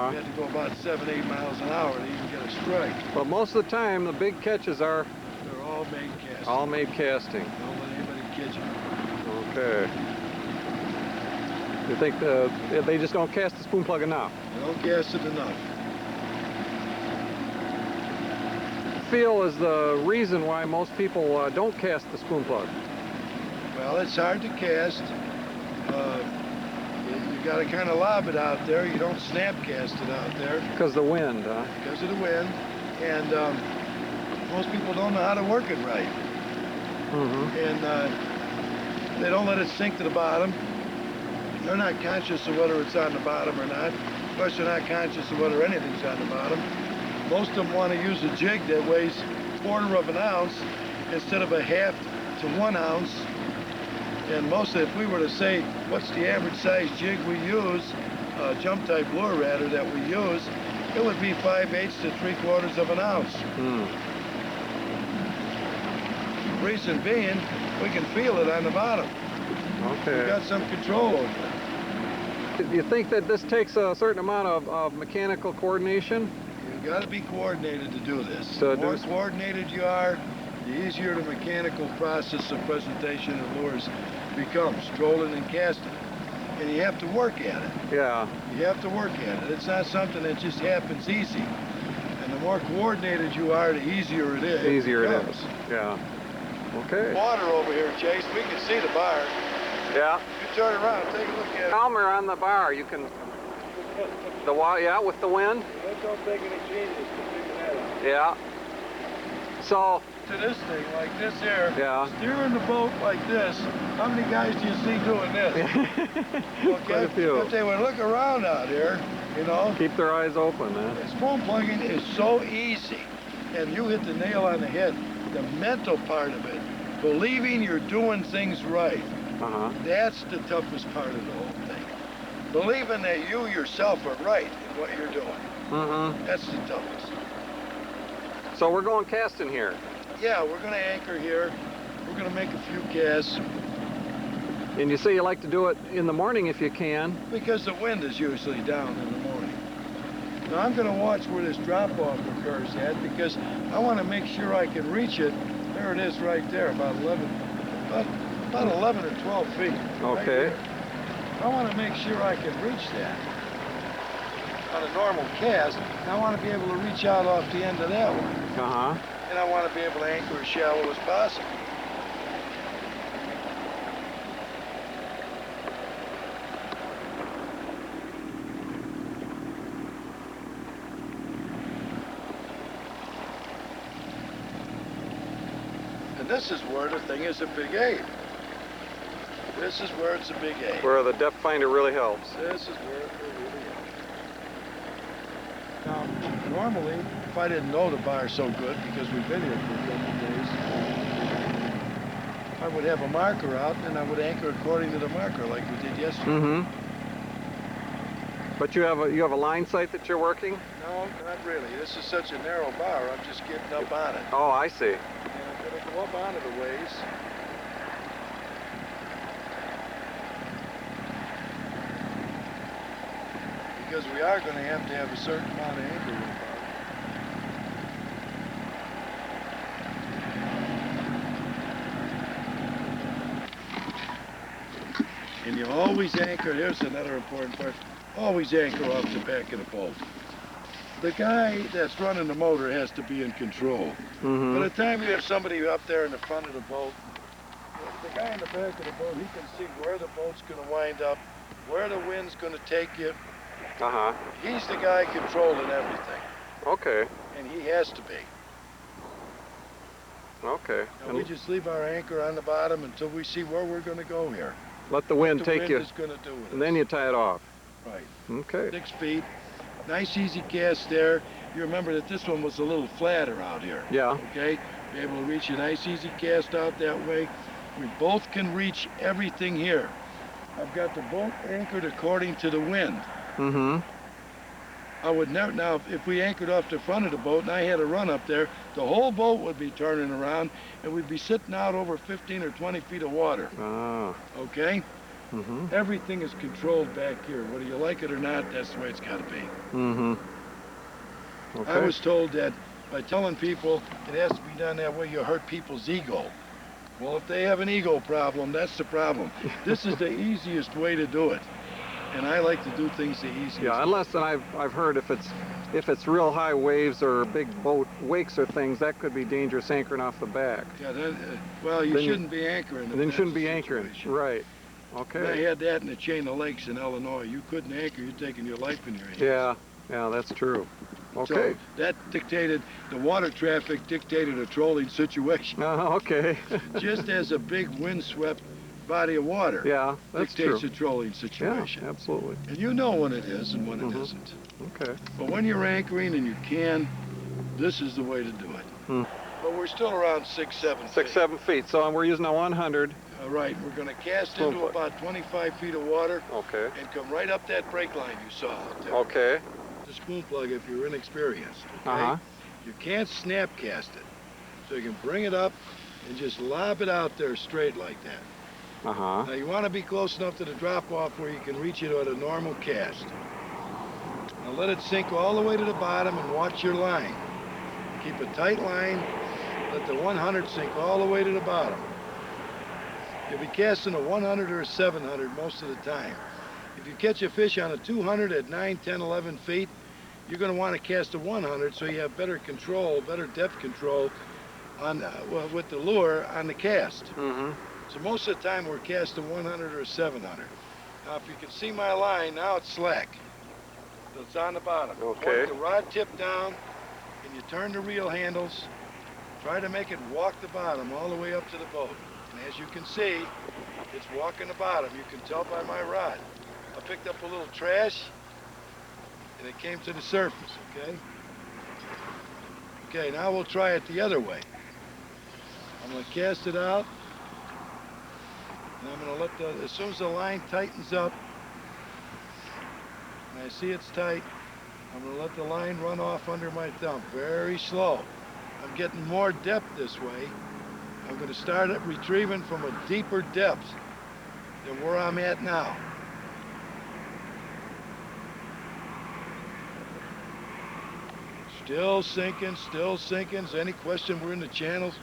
We had to go about 7-8 miles an hour to even get a strike. But most of the time, the big catches are... They're all made casting. All made casting. Don't let anybody catch them. Okay. You think they just don't cast the spoon plug enough? They don't cast it enough. Feel is the reason why most people don't cast the spoon plug? Well, it's hard to cast. You got to kind of lob it out there. You don't snap cast it out there. Because of the wind, huh? Because of the wind. And most people don't know how to work it right. And they don't let it sink to the bottom. They're not conscious of whether it's on the bottom or not. Of course, they're not conscious of whether anything's on the bottom. Most of them want to use a jig that weighs 1/4 of an ounce instead of a 1/2 to 1 ounce. And mostly, if we were to say, what's the average size jig we use, jump type lure rather that we use, it would be 5/8 to 3/4 of an ounce. Reason being, we can feel it on the bottom. Okay. We got some control over it. Do you think that this takes a certain amount of mechanical coordination? You got to be coordinated to do this. So The more coordinated you are, the easier the mechanical process of presentation of lures becomes, trolling and casting. And you have to work at it. Yeah. You have to work at it. It's not something that just happens easy. And the more coordinated you are, the easier it is. The easier it is. Yeah. Okay. Water over here, Chase. We can see the bar. Yeah. You turn around, take a look at it. Calmer on the bar. You can. The water, yeah, with the wind. That don't take any genius to figure that out. Yeah. So. To this thing, like this here. Yeah. Steering the boat like this. How many guys do you see doing this? Okay. Quite a few. If they would look around out here, you know. Keep their eyes open, man. This foam plugging is so easy, and you hit the nail on the head. The mental part of it, believing you're doing things right. That's the toughest part of the whole thing. Believing that you yourself are right in what you're doing. That's the toughest. So we're going casting here. Yeah, we're going to anchor here. We're going to make a few casts. And you say you like to do it in the morning if you can. Because the wind is usually down in the morning. Now I'm going to watch where this drop-off occurs at, because I want to make sure I can reach it. There it is right there, about 11 or 12 feet. Okay. Right. I want to make sure I can reach that on a normal cast. And I want to be able to reach out off the end of that one. And I want to be able to anchor as shallow as possible. And this is where the thing is a big aid. This is where it's a big aid. Where the depth finder really helps. This is where it really is. Now, normally, if I didn't know the bar so good, because we've been here for a couple of days, I would have a marker out, and I would anchor according to the marker, like we did yesterday. But you have a line sight that you're working? No, not really. This is such a narrow bar, I'm just getting up on it. Oh, I see. And I'm going to go up onto the ways. Because we are going to have a certain amount of anchor room. And you always anchor, here's another important part, always anchor off the back of the boat. The guy that's running the motor has to be in control. By the time you have somebody up there in the front of the boat, the guy in the back of the boat, he can see where the boat's going to wind up, where the wind's going to take you. He's the guy controlling everything. Okay. And he has to be. Okay. And we just leave our anchor on the bottom until we see where we're going to go here. Let the wind take you. Is going to do with and then you tie it off. Right. Okay. 6 feet. Nice easy cast there. You remember that this one was a little flatter out here. Yeah. Okay? Be able to reach a nice easy cast out that way. We both can reach everything here. I've got the boat anchored according to the wind. I would never, now if we anchored off the front of the boat and I had a run up there, the whole boat would be turning around and we'd be sitting out over 15 or 20 feet of water. Okay? Everything is controlled back here. Whether you like it or not, that's the way it's got to be. Okay. I was told that by telling people it has to be done that way, you hurt people's ego. Well, if they have an ego problem, that's the problem. This is the easiest way to do it. And I like to do things the easiest. Yeah, unless I've heard if it's real high waves or big boat wakes or things, that could be dangerous anchoring off the back. Yeah, well, you shouldn't be anchoring. Then you shouldn't be anchoring. Right. Okay. I had that in the chain of lakes in Illinois. You couldn't anchor, you're taking your life in your hands. Yeah, that's true. Okay. So that dictated, the water traffic dictated a trolling situation. Okay. Just as a big windswept body of water that's dictates true. a trolling situation. Yeah, absolutely. And you know when it is and when it isn't. Okay. But when you're anchoring and you can, this is the way to do it. But we're still around 6, 7 feet. 6, 7 feet. So we're using a 100. All right, we're going to cast Spoon into plug. about 25 feet of water Okay. and come right up that break line you saw out there. Okay. The spoon plug if you're inexperienced, okay? Uh-huh. You can't snap cast it. So you can bring it up and just lob it out there straight like that. Uh-huh. Now you want to be close enough to the drop off where you can reach it at a normal cast. Now let it sink all the way to the bottom and watch your line. Keep a tight line. Let the 100 sink all the way to the bottom. You'll be casting a 100 or a 700 most of the time. If you catch a fish on a 200 at 9, 10, 11 feet, you're going to want to cast a 100 so you have better control, better depth control on well, with the lure on the cast. Mm-hmm. So most of the time we're casting 100 or 700. Now if you can see my line, now it's slack. So it's on the bottom. Okay. Work the rod tip down and you turn the reel handles. Try to make it walk the bottom all the way up to the boat. And as you can see, it's walking the bottom. You can tell by my rod. I picked up a little trash and it came to the surface, okay? Okay, now we'll try it the other way. I'm gonna cast it out and I'm gonna let as soon as the line tightens up and I see it's tight, I'm gonna let the line run off under my thumb, very slow. I'm getting more depth this way. I'm gonna start it retrieving from a deeper depth than where I'm at now. Still sinking, still sinking. Is there any question we're in the channels?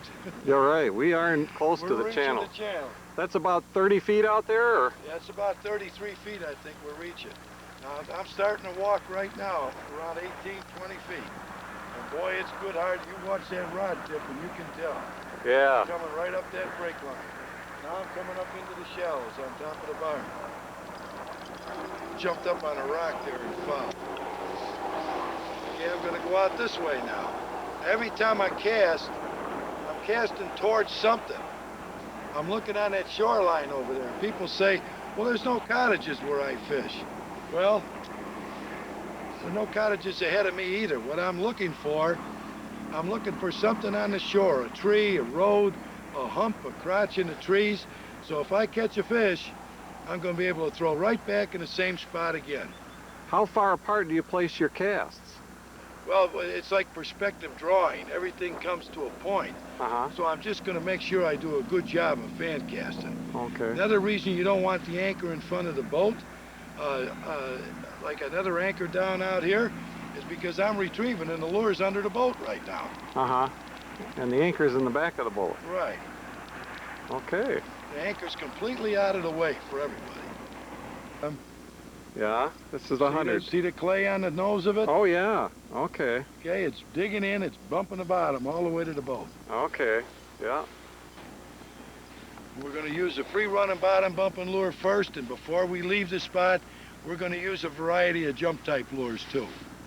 You're right. We are close to the reaching channel. the channel. That's about 30 feet out there, or? Yeah, it's about 33 feet, I think we're reaching. Now, I'm starting to walk right now, around 18, 20 feet. And boy, it's good hard. You watch that rod tip and you can tell. Yeah. Coming right up that break line. Now I'm coming up into the shallows on top of the barn. Jumped up on a rock there and fouled. Okay, I'm gonna go out this way now. Every time I cast, I'm casting towards something. I'm looking on that shoreline over there. People say, well, there's no cottages where I fish. Well, there's no cottages ahead of me either. What I'm looking for something on the shore, a tree, a road, a hump, a crotch in the trees. So if I catch a fish, I'm going to be able to throw right back in the same spot again. How far apart do you place your casts? Well, it's like perspective drawing. Everything comes to a point. Uh-huh. So I'm just going to make sure I do a good job of fan casting. Okay. Another reason you don't want the anchor in front of the boat, like another anchor down out here, is because I'm retrieving and the lure's under the boat right now. Uh-huh. And the anchor's in the back of the boat. Right. Okay. The anchor's completely out of the way for everybody. Yeah, this is 100. See the clay on the nose of it? Oh, yeah. Okay. Okay, it's digging in, it's bumping the bottom all the way to the boat. Okay. Yeah. We're going to use a free running bottom bumping lure first, and before we leave the spot, we're going to use a variety of jump type lures too.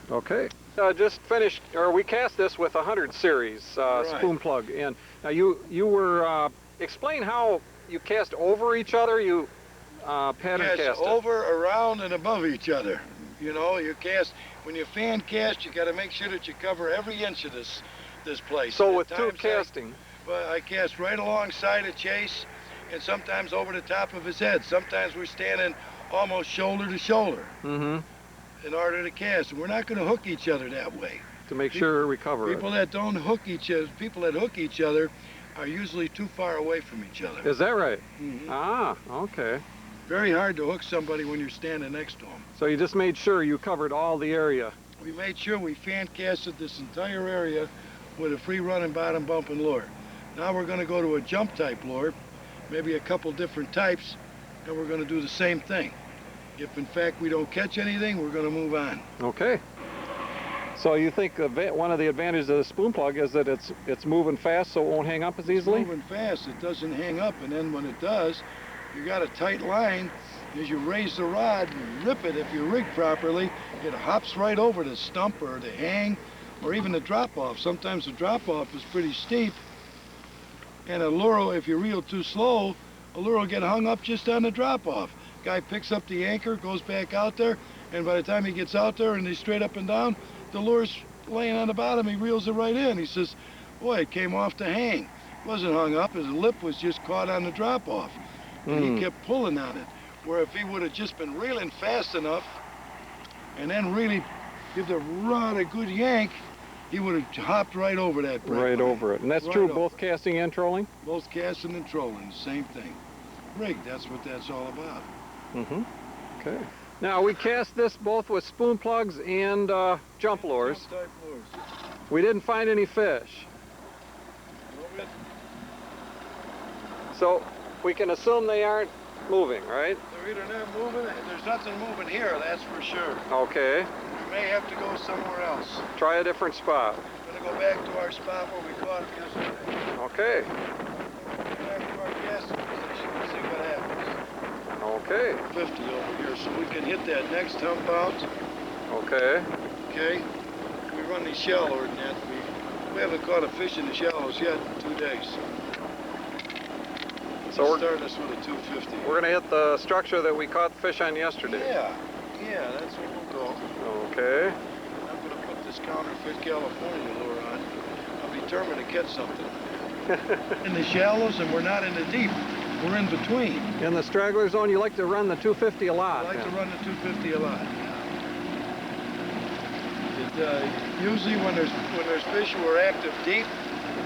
Okay. Just finished, or we cast this with 100 series Right. spoon plug. And now you were, explain how you cast over each other, you pattern Yes, cast it. over, around, and above each other. You know, you cast, when you fan cast, you got to make sure that you cover every inch of this place. So And with at two times casting. I cast right alongside of Chase, and sometimes over the top of his head. Sometimes we're standing almost shoulder to shoulder Mm-hmm. in order to cast. And we're not going to hook each other that way. To make sure we cover People that don't hook each other, people that hook each other are usually too far away from each other. it. Is that right? Mhm. Ah, okay. Very hard to hook somebody when you're standing next to them. So you just made sure you covered all the area. We made sure we fan casted this entire area with a free running bottom bumping lure. Now we're going to go to a jump type lure, maybe a couple different types, and we're going to do the same thing. If in fact we don't catch anything, we're going to move on. Okay. So you think one of the advantages of the spoon plug is that it's moving fast, so it won't hang up as easily? It's moving fast, it doesn't hang up, and then when it does, you got a tight line. As you raise the rod, you rip it, if you rig properly, it hops right over the stump or the hang, or even the drop-off. Sometimes the drop-off is pretty steep, and a lure, if you reel too slow, a lure will get hung up just on the drop-off. Guy picks up the anchor, goes back out there, and by the time he gets out there and he's straight up and down, the lure's laying on the bottom, he reels it right in. He says, boy, it came off the hang. wasn't hung up. His lip was just caught on the drop-off. And he kept pulling on it. Where if he would have just been reeling fast enough and then really give the rod a good yank, he would have hopped right over that break Right line. over it. And that's Right true over. both casting and trolling? Both casting and trolling, same thing. Rig, that's what that's all about. Okay. Now we cast this both with spoon plugs and jump lures. Jump-type lures. We didn't find any fish. So we can assume they aren't moving, right? They're either not moving, there's nothing moving here, that's for sure. Okay. We may have to go somewhere else. Try a different spot. We're gonna go back to our spot where we caught it yesterday. Okay. Go back to our casting position and see what happens. Okay. 50 over here, so we can hit that next hump out. Okay. Okay. We run these shallower than that. We haven't caught a fish in the shallows yet in 2 days. So we're starting us with a 250. We're gonna hit the structure that we caught the fish on yesterday. Yeah, that's what we'll go. Okay. I'm gonna put this counterfeit California lure on. I'm determined to catch something. In the shallows, and we're not in the deep. We're in between. In the straggler zone, you like to run the 250 a lot. I like to run the 250 a lot. Usually when there's fish who are active deep,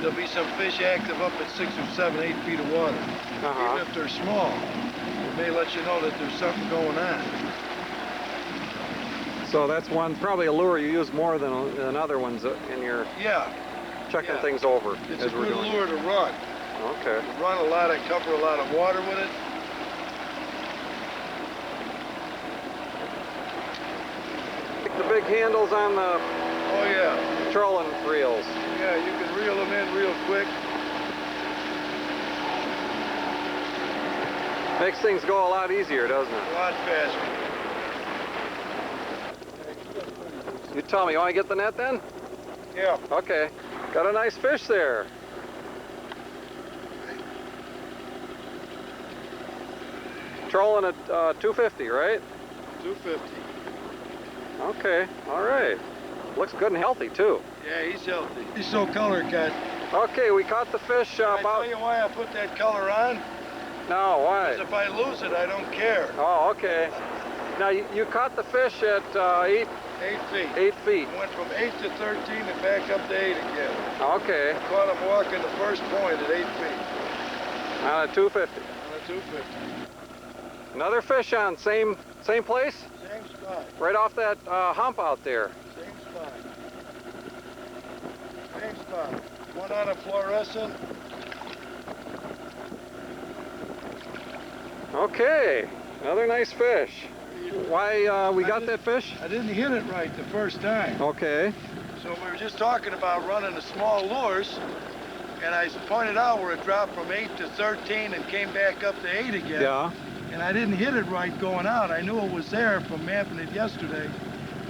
there'll be some fish active up at 6 or 7, 8 feet of water. Even if they're small, it may let you know that there's something going on. So that's probably a lure you use more than other ones in your checking things over. It's a good lure to run. Okay. You run a lot, cover a lot of water with it. The big handles on the trolling reels. Yeah, you can reel them in real quick. Makes things go a lot easier, doesn't it? A lot faster. You tell me, you want to get the net then? Yeah. Okay. Got a nice fish there. Trolling at 250, right? 250. Okay, all right. Looks good and healthy too. Yeah, he's healthy. He's so color cut. Okay, we caught the fish Can I about... tell you why I put that color on? No, why? Because if I lose it, I don't care. Oh, okay. Now, you caught the fish at 8 feet. 8 feet. I went from 8 to 13 and back up to 8 again. Okay. I caught him walking the first point at 8 feet. On a 250. On a 250. Another fish on same place? Same spot. Right off that hump out there. Same spot. Same spot. One on a fluorescent. Okay, another nice fish. Why we got that fish? I didn't hit it right the first time. Okay. So we were just talking about running the small lures, and I pointed out where it dropped from 8 to 13 and came back up to 8 again. Yeah. And I didn't hit it right going out. I knew it was there from mapping it yesterday.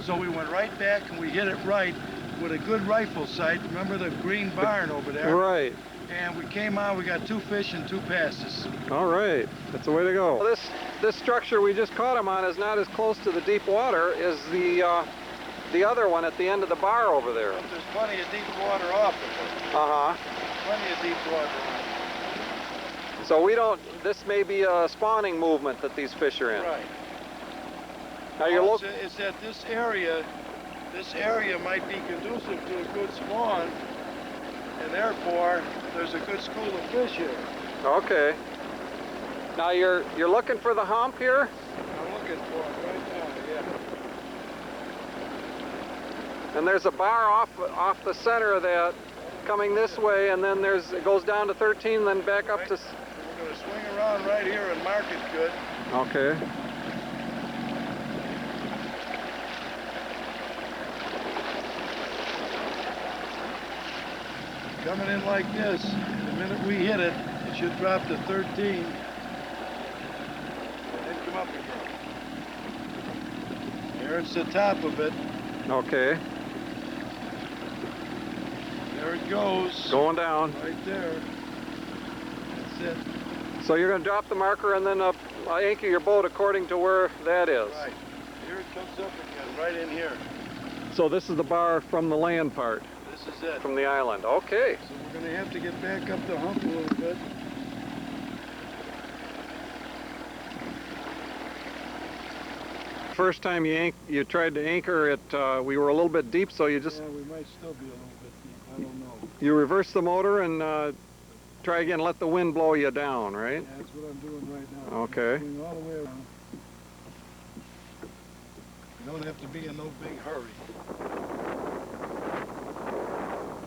So we went right back and we hit it right with a good rifle sight. Remember the green barn over there? Right. And we came out, we got 2 fish and 2 passes. All right, that's the way to go. Well, this structure we just caught him on is not as close to the deep water as the other one at the end of the bar over there. But there's plenty of deep water off of it. Uh-huh. Plenty of deep water. So this may be a spawning movement that these fish are in. Right. Now you're looking. It's that this area might be conducive to a good spawn, and therefore there's a good school of fish here. Okay. Now you're looking for the hump here? I'm looking for it right now, yeah. And there's a bar off the center of that coming this way, and then it goes down to 13, then back up to... We're going to swing around right here and mark it good. Okay. Coming in like this, the minute we hit it, it should drop to 13. And then come up again. There it's the top of it. Okay. There it goes. Going down. Right there. That's it. So you're going to drop the marker and then anchor your boat according to where that is. Right. Here it comes up again, right in here. So this is the bar from the land part. This This is it. from the island. Okay. So we're going to have to get back up the hump a little bit. First time you tried to anchor it, we were a little bit deep, so you just... Yeah, we might still be a little bit deep. I don't know. You reverse the motor and try again, let the wind blow you down, right? Yeah, that's what I'm doing right now. Okay. I'm going all the way around. You don't have to be in no big hurry.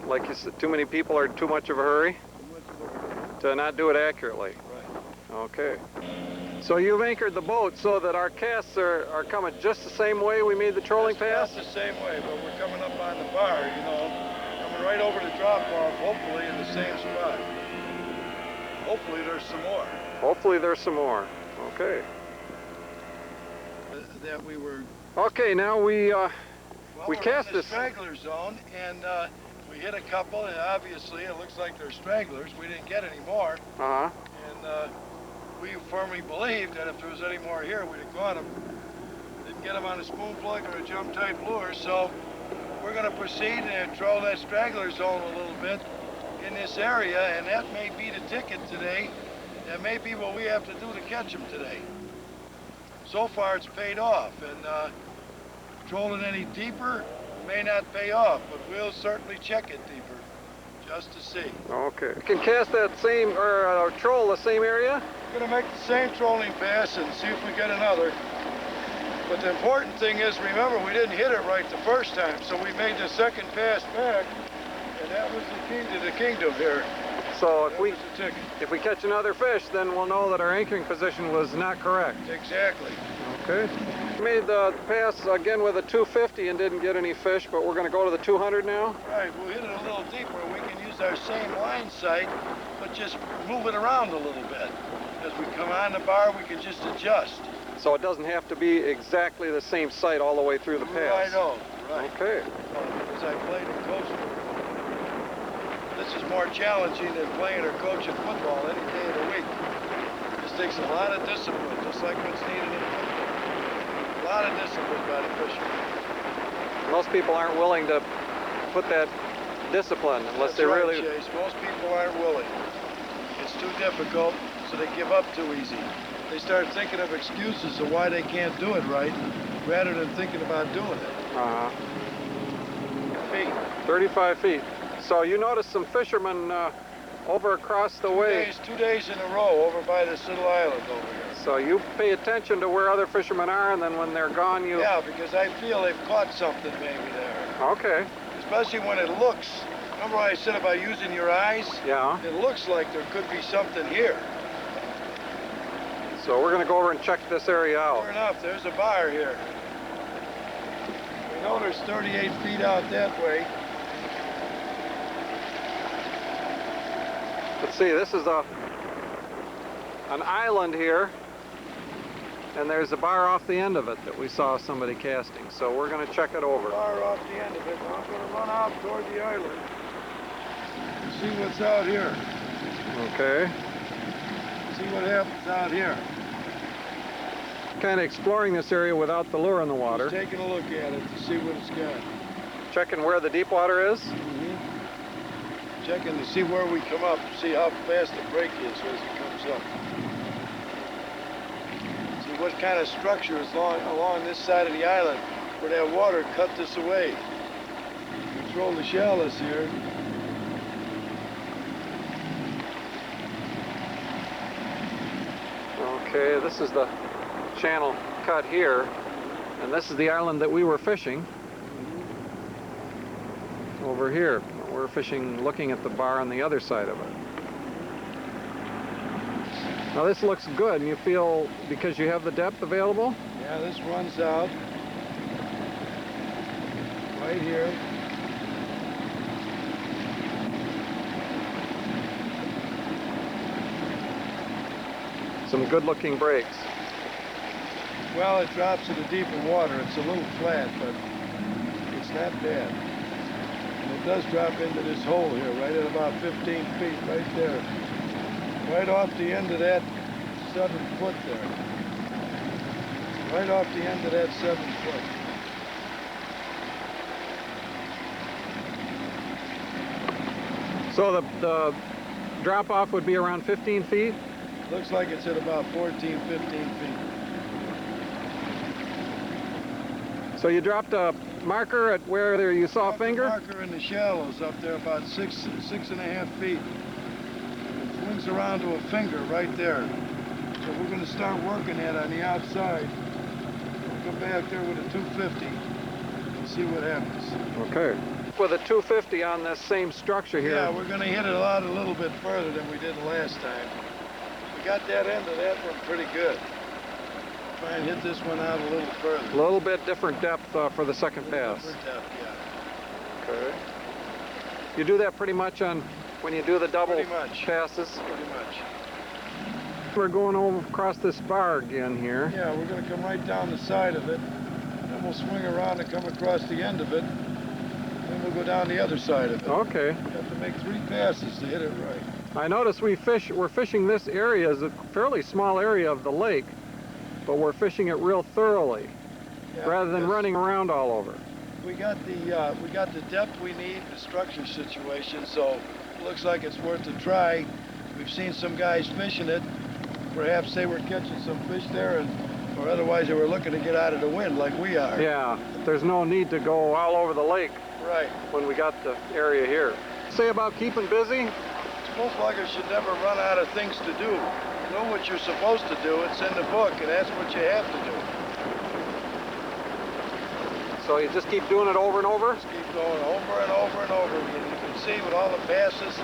Like you said, too many people are too much of a hurry Too much of a hurry. to not do it accurately. Right. Okay. So you've anchored the boat so that our casts are coming just the same way we made the trolling pass? Not the same way, but we're coming up on the bar, you know, coming right over the drop-off, hopefully in the same spot. Hopefully there's some more. Hopefully there's some more. Okay. That we were... Okay, now we cast in the this... straggler zone, and we hit a couple, and obviously it looks like they're stragglers. We didn't get any more. Uh-huh. And we firmly believed that if there was any more here, we'd have caught them. Didn't get them on a spoon plug or a jump type lure, so we're going to proceed and troll that straggler zone a little bit in this area, and that may be the ticket today. That may be what we have to do to catch them today. So far it's paid off, and trolling any deeper may not pay off, but we'll certainly check it deeper just to see. Okay. You can cast that same, or troll the same area? We're going to make the same trolling pass and see if we get another. But the important thing is, remember, we didn't hit it right the first time, so we made the second pass back, and that was the key to the kingdom here. So if we catch another fish, then we'll know that our anchoring position was not correct. Exactly. Okay. We made the pass again with a 250 and didn't get any fish, but we're going to go to the 200 now? Right, we'll hit it a little deeper. We can use our same line sight, but just move it around a little bit. As we come on the bar, we can just adjust. So it doesn't have to be exactly the same sight all the way through the pass? Right on, right. Okay. As I played and coached, this is more challenging than playing or coaching football any day of the week. This takes a lot of discipline, just like what's needed in football. A lot of discipline by the fishermen. Most people aren't willing to put that discipline unless That's they right, really... Chase. Most people aren't willing. It's too difficult, so they give up too easy. They start thinking of excuses of why they can't do it right, rather than thinking about doing it. Uh-huh. Feet. 35 feet. So you noticed some fishermen over across the way. 2 days in a row over by this little island over here. So you pay attention to where other fishermen are, and then when they're gone, you... Yeah, because I feel they've caught something maybe there. Okay. Especially when it looks, remember what I said about using your eyes? Yeah. It looks like there could be something here. So we're going to go over and check this area out. Sure enough, there's a bar here. We know there's 38 feet out that way. Let's see, this is an island here, and there's a bar off the end of it that we saw somebody casting. So we're going to check it over. Bar off the end of it. I'm going to run out toward the island and see what's out here. Okay. See what happens out here. Kind of exploring this area without the lure in the water. Just taking a look at it to see what it's got. Checking where the deep water is. Checking to see where we come up, see how fast the break is as it comes up. See what kind of structure is along this side of the island where that water cut this away. Control the shallows here. Okay, this is the channel cut here, and this is the island that we were fishing over here. We're fishing looking at the bar on the other side of it. Now this looks good, and you feel, because you have the depth available? Yeah, this runs out right here. Some good looking breaks. Well, it drops into deeper water. It's a little flat, but it's not bad. And it does drop into this hole here, right at about 15 feet, right there. Right off the end of that 7 foot there. Right off the end of that 7 foot. So the drop off would be around 15 feet? Looks like it's at about 14, 15 feet. So you dropped a marker at where there you saw a finger? Marker in the shallows up there about 6.5 feet. It swings around to a finger right there. So we're going to start working that on the outside. We'll come back there with a 250 and see what happens. Okay. With a 250 on this same structure here. Yeah, we're going to hit it a little bit further than we did the last time. We got that end of that one pretty good. Try and hit this one out a little further. A little bit different depth for the second pass. Different depth, yeah. Okay. You do that pretty much on when you do the double passes? Pretty much. We're going over across this bar again here. Yeah, we're going to come right down the side of it. Then we'll swing around and come across the end of it. Then we'll go down the other side of it. Okay. We have to make 3 passes to hit it right. I notice we're fishing this area is a fairly small area of the lake, but we're fishing it real thoroughly, rather than running around all over. We got the depth we need, the structure situation, so it looks like it's worth a try. We've seen some guys fishing it. Perhaps they were catching some fish there, or otherwise they were looking to get out of the wind like we are. Yeah, there's no need to go all over the lake. Right. When we got the area here. Say about keeping busy? Spoon pluggers should never run out of things to do. You know what you're supposed to do. It's in the book, and that's what you have to do. So you just keep doing it over and over? Just keep going over and over and over again. You can see with all the passes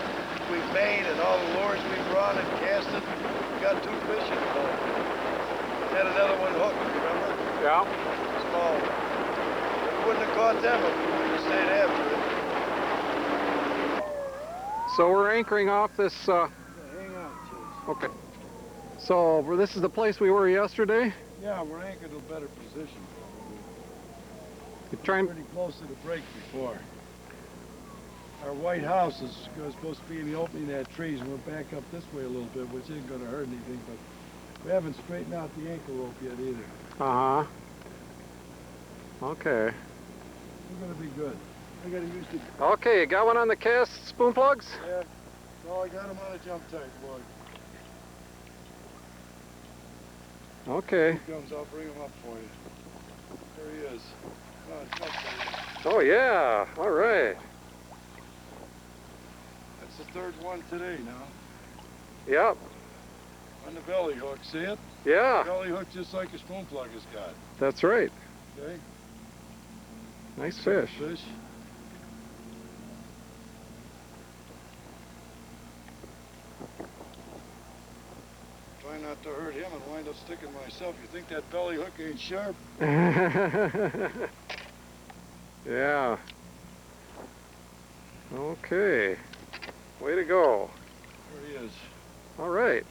we've made and all the lures we've run and casted, we got 2 fish in the boat. Had another one hooked, remember? Yeah. Small one. We wouldn't have caught them if we would have stayed after it. So we're anchoring off this... Hang on, Chase. Okay. So this is the place we were yesterday? Yeah, we're anchored in a better position. You're trying... Pretty close to the break before. Our white house is supposed to be in the opening of that trees, and we're back up this way a little bit, which isn't going to hurt anything, but we haven't straightened out the ankle rope yet either. Uh-huh. Okay. We're going to be good. I got to use the... Okay, you got one on the cast, spoon plugs? Yeah. Oh, I got him on a jump tight, boy. Okay. Here he comes, I'll bring him up for you. There he is. Jump tight. Oh, yeah. All right. That's the 3rd one today now. Yep. On the belly hook, see it? Yeah. Belly hook just like a spoon plug has got. That's right. Okay? Nice fish. Fish. Try not to hurt him and wind up sticking myself. You think that belly hook ain't sharp? Yeah. Okay. Way to go. There he is. All right.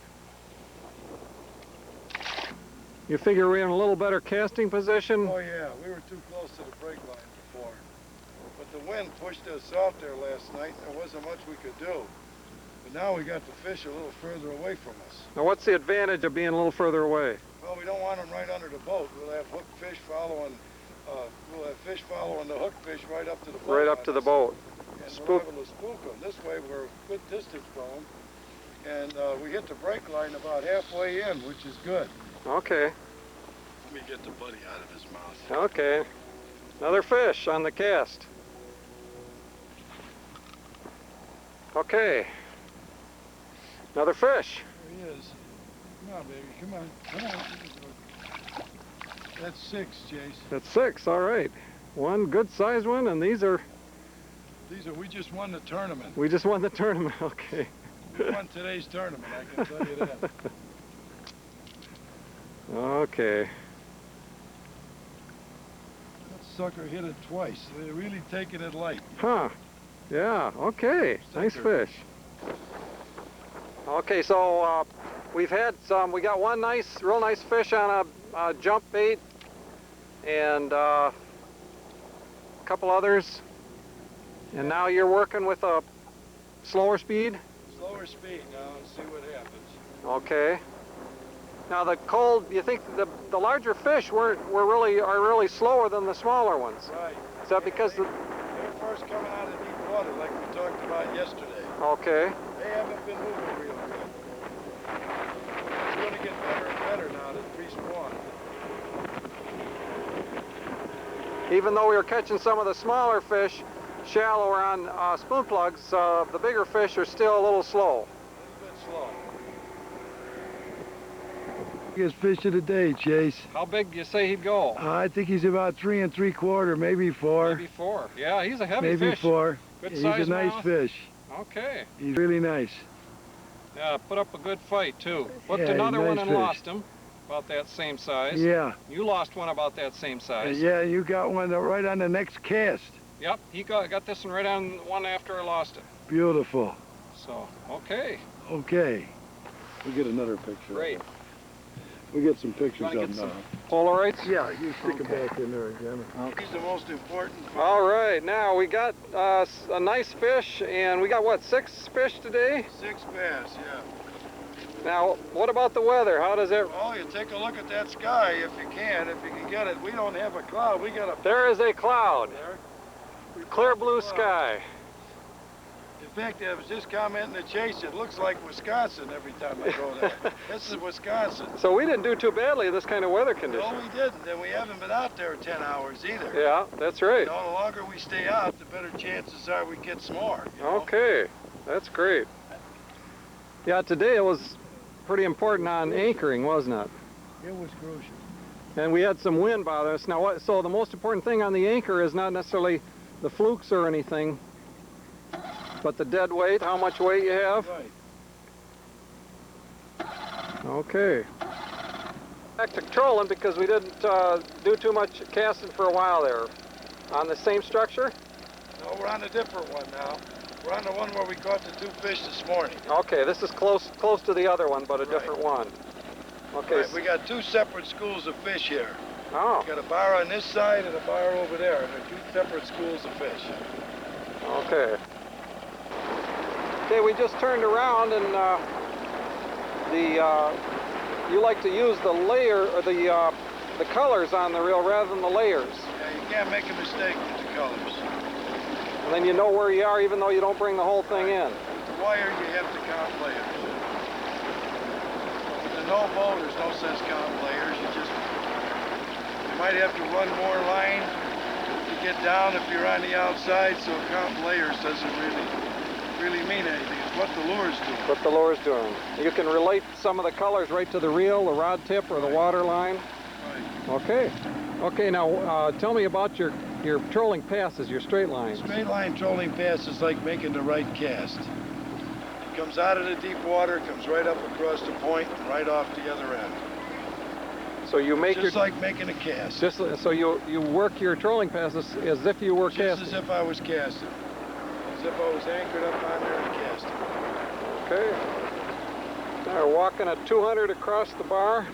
You figure we're in a little better casting position? Oh yeah, we were too close to the break line before. But the wind pushed us off there last night. There wasn't much we could do. But now we got the fish a little further away from us. Now what's the advantage of being a little further away? Well, we don't want them right under the boat. We'll have hook fish following. We'll have fish following the hook fish right up to the boat. Right up to the boat. And we're able to spook them. This way we're a good distance from them. And we hit the break line about halfway in, which is good. Okay. Let me get the buddy out of his mouth. Okay. Another fish on the cast. Okay. Another fish. There he is. Come on, baby. Come on. Come on. That's 6, Chase. That's 6. All right. One good-sized one, and these are... We just won the tournament. We just won the tournament. Okay. We won today's tournament, I can tell you that. Okay. That sucker hit it twice. They're really taking it light. Huh. Yeah. Okay. Nice fish. Okay, so we've had some. We got one real nice fish on a jump bait, and a couple others. And now you're working with a slower speed? Slower speed now and see what happens. Okay. Now the cold, you think the larger fish are really slower than the smaller ones? Right. Is that because they're first coming out of the deep water like we talked about yesterday. Okay. They haven't been moving real good. It's going to get better and better now that pre-spawn. Even though we were catching some of the smaller fish shallower on spoon plugs, the bigger fish are still a little slow. A little bit slow. Biggest fish of the day, Chase. How big do you say he'd go? I think he's about 3 3/4, maybe 4. Maybe 4. Yeah, he's a heavy maybe fish. 4. Good He's size a nice mouth. fish. Okay. He's really nice. Yeah, put up a good fight too. Hooked Yeah, another nice one and fish. lost him. About that same size. Yeah. You lost one about that same size. Yeah, you got one right on the next cast. Yep, he got this one right on one after I lost it. Beautiful. So, okay. Okay. We'll get another picture. Great. We'll get some pictures Wanna of get them some now. Polaroids? Yeah, you stick Okay. it back in there again. Okay. He's the most important. All right, now we got a nice fish, and we got what, 6 fish today? 6 bass, yeah. Now, what about the weather? How does it? Oh, you take a look at that sky if you can get it. We don't have a cloud. We got a There is a cloud. there. Clear blue sky. In fact, I was just commenting to Chase, it looks like Wisconsin every time I go there. This is Wisconsin. So we didn't do too badly in this kind of weather condition. No, we didn't, and we haven't been out there 10 hours either. Yeah, that's right. You know, the longer we stay out, the better chances are we get some more. You know? Okay, that's great. Yeah, today it was pretty important on anchoring, wasn't it? It was crucial. And we had some wind bothering us. Now, so the most important thing on the anchor is not necessarily the flukes or anything, but the dead weight, how much weight you have. Right. Okay. Back to trolling because we didn't do too much casting for a while there. On the same structure? No, we're on a different one now. We're on the one where we caught the 2 fish this morning. Okay, this is close to the other one, but a different one. Okay. Right, we got 2 separate schools of fish here. Oh, We got a bar on this side and a bar over there, and they're 2 separate schools of fish. okay. Okay, we just turned around and you like to use the layer or the colors on the reel rather than the layers. Yeah, you can't make a mistake with the colors. And then you know where you are even though you don't bring the whole thing in. With the wire, you have to count layers. With the no bow, there's no sense counting layers. You might have to run more line to get down if you're on the outside, so counting layers doesn't really mean anything. It's what the lure's doing. What the lure's doing. You can relate some of the colors right to the reel, the rod tip, or the water line. Right. Okay. Okay, now tell me about your trolling passes, your straight lines. Straight line trolling pass is like making the right cast. It comes out of the deep water, comes right up across the point, and right off the other end. So you make Just like making a cast. Just so you work your trolling passes as if you were Just casting. as if I was casting. As if I was anchored up on there and casting. Okay. Now we're walking at 200 across the bar.